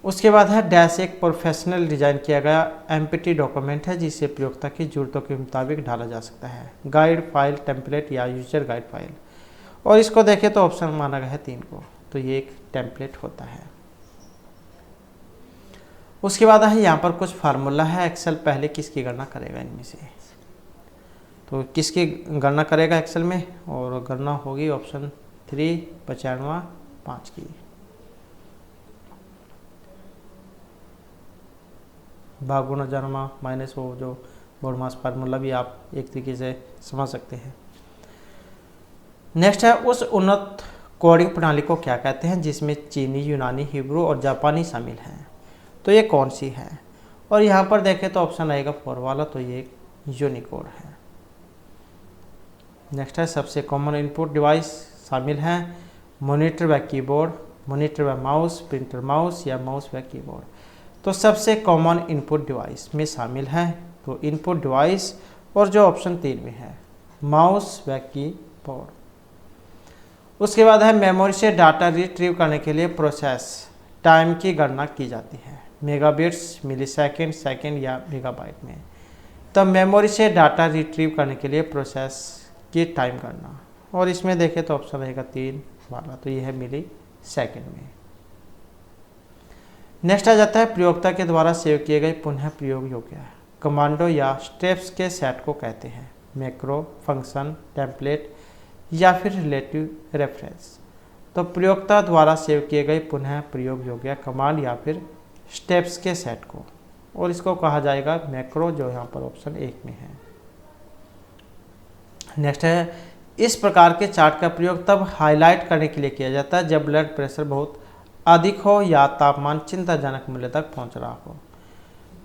उसके बाद है डैश एक प्रोफेशनल डिजाइन किया गया एम्प्टी डॉक्यूमेंट है जिसे प्रयोक्ता की जरूरतों के मुताबिक ढाला जा सकता है, गाइड फाइल, टेम्पलेट या यूजर गाइड फाइल। और इसको देखें तो ऑप्शन माना गया है 3 को, तो ये एक टेम्पलेट होता है। उसके बाद है यहाँ पर कुछ फार्मूला है, एक्सेल पहले किसकी गणना करेगा इनमें से? तो किसकी गणना करेगा एक्सेल में? और गणना होगी ऑप्शन 3 95 5 की। भागुणा जन्मा माइनस वो जो बोडमास फार्मूला भी आप एक तरीके से समझ सकते हैं। नेक्स्ट है उस उन्नत कोडिंग प्रणाली को क्या कहते हैं जिसमें चीनी, यूनानी, हिब्रू और जापानी शामिल हैं? तो ये कौन सी है? और यहाँ पर देखें तो ऑप्शन आएगा 4 वाला, तो ये यूनिकोड है। नेक्स्ट है सबसे कॉमन इनपुट डिवाइस शामिल हैं मॉनिटर व कीबोर्ड, मॉनिटर व माउस, प्रिंटर माउस या माउस व कीबोर्ड। तो सबसे कॉमन इनपुट डिवाइस में शामिल है तो इनपुट डिवाइस, और जो ऑप्शन 3 में है माउस व कीबोर्ड। उसके बाद है मेमोरी से डाटा रिट्रीव करने के लिए प्रोसेस टाइम की गणना की जाती है, मेगाबिट्स, मिलीसेकंड, सेकंड या मेगाबाइट में। तो मेमोरी से डाटा रिट्रीव करने के लिए प्रोसेस की टाइम गणना, और इसमें देखें तो ऑप्शन रहेगा 3 वाला, तो यह है मिली सेकंड में। नेक्स्ट आ जाता है प्रयोक्ता के द्वारा सेव किए गए पुनः प्रयोग योग्य कमांडो या स्टेप्स के सेट को कहते हैं, मैक्रो, फंक्शन, टेम्पलेट या फिर रिलेटिव रेफरेंस। तो प्रयोक्ता द्वारा सेव किए गए पुनः प्रयोग योग्य कमांड या फिर स्टेप्स के सेट को, और इसको कहा जाएगा मैक्रो, जो यहाँ पर ऑप्शन 1 में है। नेक्स्ट है इस प्रकार के चार्ट का प्रयोग तब हाईलाइट करने के लिए किया जाता है जब ब्लड प्रेशर बहुत अधिक हो या तापमान चिंताजनक मूल्य तक पहुंच रहा हो।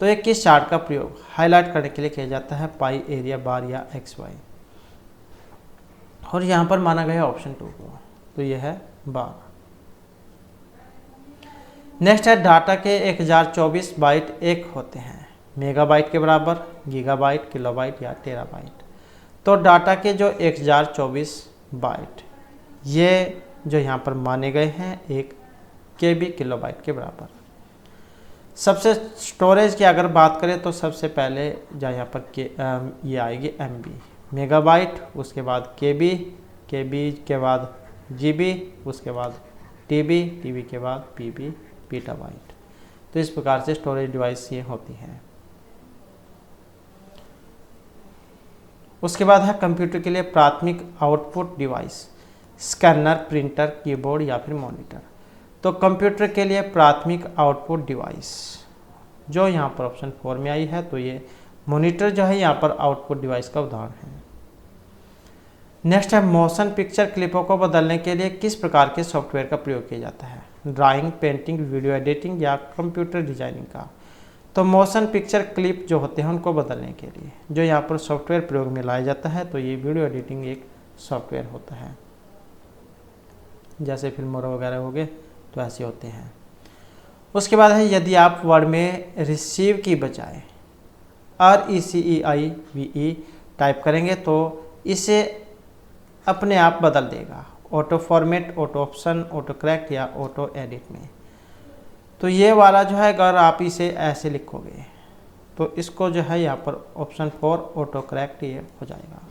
तो ये किस चार्ट का प्रयोग हाईलाइट करने के लिए किया जाता है? पाई, एरिया, बार या XY। और यहाँ पर माना गया है ऑप्शन 2 को, तो यह है बार। नेक्स्ट है डाटा के 1024 बाइट एक होते हैं, मेगाबाइट के बराबर, गीगाबाइट, किलोबाइट या टेराबाइट। तो डाटा के जो 1024 बाइट ये जो यहाँ पर माने गए हैं 1 KB किलोबाइट के बराबर। सबसे स्टोरेज की अगर बात करें तो सबसे पहले जहाँ यहाँ पर ये आएगी MB मेगाबाइट, उसके बाद KB, KB के बाद GB, उसके बाद TB, TB के बाद PB पीटाबाइट। तो इस प्रकार से स्टोरेज डिवाइस ये होती हैं। उसके बाद है कंप्यूटर के लिए प्राथमिक output device, scanner, printer, keyboard या फिर मॉनिटर। तो कंप्यूटर के लिए प्राथमिक आउटपुट डिवाइस जो यहाँ पर ऑप्शन 4 में आई है, तो ये मॉनिटर जो है यहाँ पर आउटपुट डिवाइस का उदाहरण है। नेक्स्ट है मोशन पिक्चर क्लिपों को बदलने के लिए किस प्रकार के सॉफ्टवेयर का प्रयोग किया जाता है, ड्राइंग, पेंटिंग, वीडियो एडिटिंग या कंप्यूटर डिजाइनिंग का। तो मोशन पिक्चर क्लिप जो होते हैं उनको बदलने के लिए जो यहाँ पर सॉफ्टवेयर प्रयोग में लाया जाता है, तो ये वीडियो एडिटिंग एक सॉफ्टवेयर होता है। जैसे फिल्म वगैरह हो गए तो ऐसे होते हैं। उसके बाद है यदि आप वर्ड में रिसीव की बजाय RECEIVE टाइप करेंगे तो इसे अपने आप बदल देगा auto format, auto option, auto correct या ऑटो एडिट में। तो ये वाला जो है अगर आप इसे ऐसे लिखोगे तो इसको जो है यहाँ पर ऑप्शन 4 ऑटो करेक्ट ये हो जाएगा।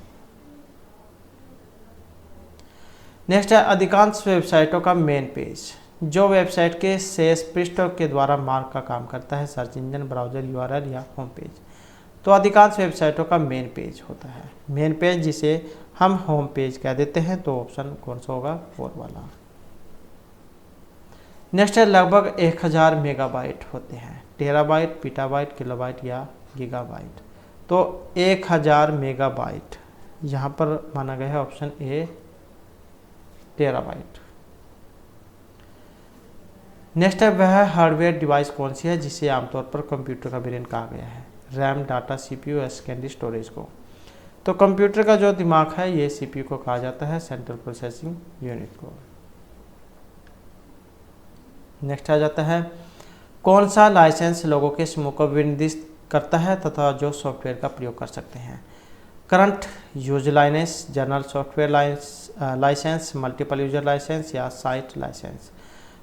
नेक्स्ट है अधिकांश वेबसाइटों का मेन पेज जो वेबसाइट के शेष पृष्ठों के द्वारा मार्क का काम करता है, सर्च इंजन, ब्राउजर, URL या होम पेज। तो अधिकांश वेबसाइटों का मेन पेज होता है, मेन पेज जिसे हम होम पेज कह देते हैं। तो ऑप्शन कौन सा होगा, 4 वाला। नेक्स्ट है लगभग 1000 मेगाबाइट होते हैं, टेराबाइट, पीटाबाइट, किलोबाइट या गीगाबाइट। तो 1000 मेगाबाइट यहाँ पर माना गया है ऑप्शन ए टेराबाइट। नेक्स्ट है वह हार्डवेयर डिवाइस कौन सी है जिसे आमतौर पर कंप्यूटर का ब्रेन कहा गया है, रैम, डाटा, CPU या सेकेंडरी स्टोरेज को। तो कंप्यूटर का जो दिमाग है ये CPU को कहा जाता है, सेंट्रल प्रोसेसिंग यूनिट को। नेक्स्ट आ जाता है कौन सा लाइसेंस लोगों के समूह को निर्दिष्ट करता है तथा जो सॉफ्टवेयर का प्रयोग कर सकते हैं, current use licence, general software licence, multiple user licence या साइट लाइसेंस।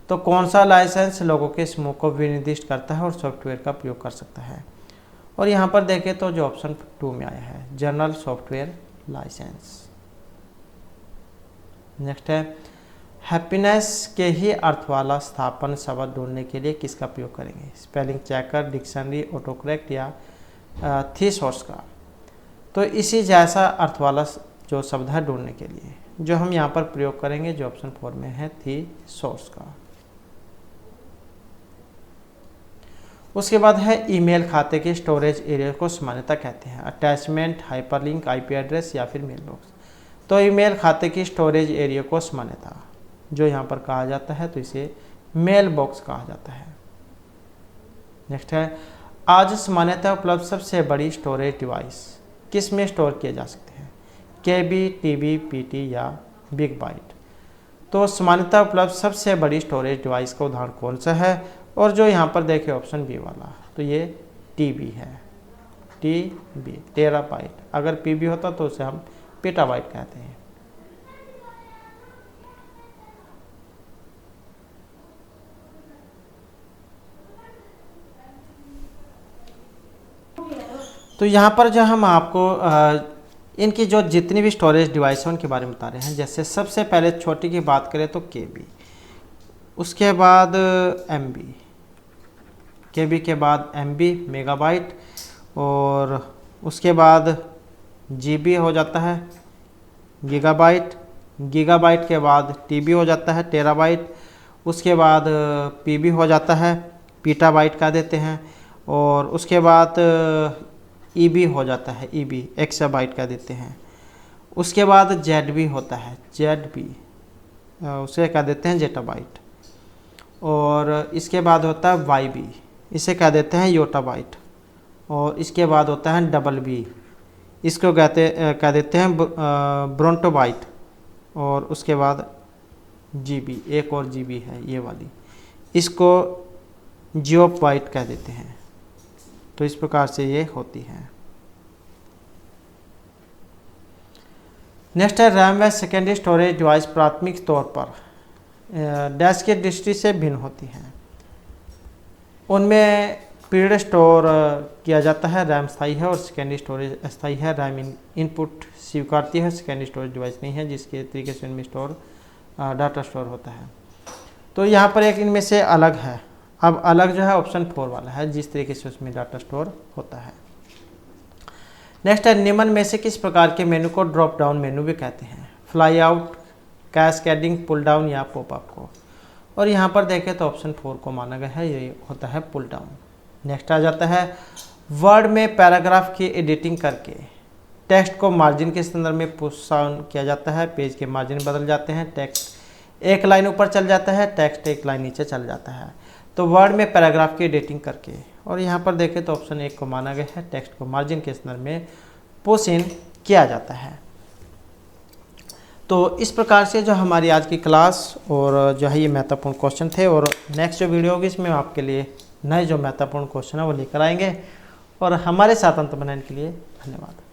तो कौन सा लाइसेंस लोगों के समूह को निर्दिष्ट करता है और सॉफ्टवेयर का प्रयोग कर सकता है। और यहाँ पर देखें तो जो ऑप्शन 2 में आया है जनरल सॉफ्टवेयर लाइसेंस। नेक्स्ट है हैप्पीनेस के ही अर्थ वाला स्थापन शब्द ढूंढने के लिए किसका प्रयोग करेंगे, spelling checker, dictionary, auto correct या थीसॉर्स का। तो इसी जैसा अर्थ वाला जो शब्द है ढूंढने के लिए जो हम यहाँ पर प्रयोग करेंगे जो ऑप्शन 4 में है थीसॉर्स का। उसके बाद है ईमेल खाते के स्टोरेज एरिया को सामान्यतः कहते हैं, अटैचमेंट, हाइपरलिंक, IP एड्रेस या फिर मेल बॉक्स। तो ईमेल खाते की स्टोरेज एरिया को सामान्यतः जो यहाँ पर कहा जाता है तो इसे मेल बॉक्स कहा जाता है। नेक्स्ट है आज सामान्यतः उपलब्ध सबसे बड़ी स्टोरेज डिवाइस किस में स्टोर किए जा सकते हैं, KB, TB, PT या बिग बाइट। तो सामान्यतः उपलब्ध सबसे बड़ी स्टोरेज डिवाइस का उदाहरण कौन सा है, और जो यहाँ पर देखें ऑप्शन बी वाला तो ये TB है, TB टेराबाइट। अगर PB होता तो उसे हम पीटाबाइट कहते हैं। तो यहाँ पर जो हम आपको इनकी जो जितनी भी स्टोरेज डिवाइस है उनके बारे में बता रहे हैं। जैसे सबसे पहले छोटी की बात करें तो KB, उसके बाद MB, KB के बाद MB मेगाबाइट, और उसके बाद GB हो जाता है गीगाबाइट, गीगाबाइट के बाद TB हो जाता है टेराबाइट, उसके बाद PB हो जाता है पीटाबाइट कह देते हैं, और उसके बाद EB हो जाता है EB एक्साबाइट कह देते हैं। उसके बाद ZB होता है ZB, उसे कह देते हैं जेटाबाइट, और इसके बाद होता है YB, इसे कह देते हैं योटाबाइट, और इसके बाद होता है BB, इसको कह देते हैं ब्रोंटोबाइट, और उसके बाद GB, एक और GB है ये वाली, इसको जियोबाइट कह देते हैं। तो इस प्रकार से ये होती है। नेक्स्ट है रैम व सेकेंडरी स्टोरेज डिवाइस प्राथमिक तौर पर डैश की दृष्टि से भिन्न होती हैं। उनमें पीरियड स्टोर किया जाता है, रैम स्थायी है और सेकेंडरी स्टोरेज अस्थायी है। रैम इनपुट स्वीकारती है, सेकेंडरी स्टोरेज डिवाइस नहीं है जिसके तरीके से इनमें डाटा स्टोर होता है। तो यहाँ पर एक इनमें से अलग है। अब अलग जो है ऑप्शन 4 वाला है, जिस तरीके से उसमें डाटा स्टोर होता है। नेक्स्ट है, निम्न में से किस प्रकार के मेनू को ड्रॉप डाउन मेनू भी कहते हैं? Fly out, cascading, pull down या पॉपअप को। और यहाँ पर देखें तो ऑप्शन 4 को माना गया है, ये होता है पुल डाउन। नेक्स्ट आ जाता है, वर्ड में पैराग्राफ की एडिटिंग करके टेक्स्ट को मार्जिन के संदर्भ में पुश डाउन किया जाता है। पेज के मार्जिन बदल जाते हैं, टेक्स्ट एक लाइन ऊपर चल जाता है, टेक्स्ट एक लाइन नीचे चल जाता है। तो वर्ड में पैराग्राफ की एडिटिंग करके। और यहाँ पर देखें तो ऑप्शन 1 को माना गया है, टेक्स्ट को मार्जिन के संदर्भ में पुश इन किया जाता है। तो इस प्रकार से जो हमारी आज की क्लास और जो है ये महत्वपूर्ण क्वेश्चन थे। और नेक्स्ट जो वीडियो होगी इसमें आपके लिए नए जो महत्वपूर्ण क्वेश्चन है वो लेकर आएंगे। और हमारे साथ अंत बनाने के लिए धन्यवाद।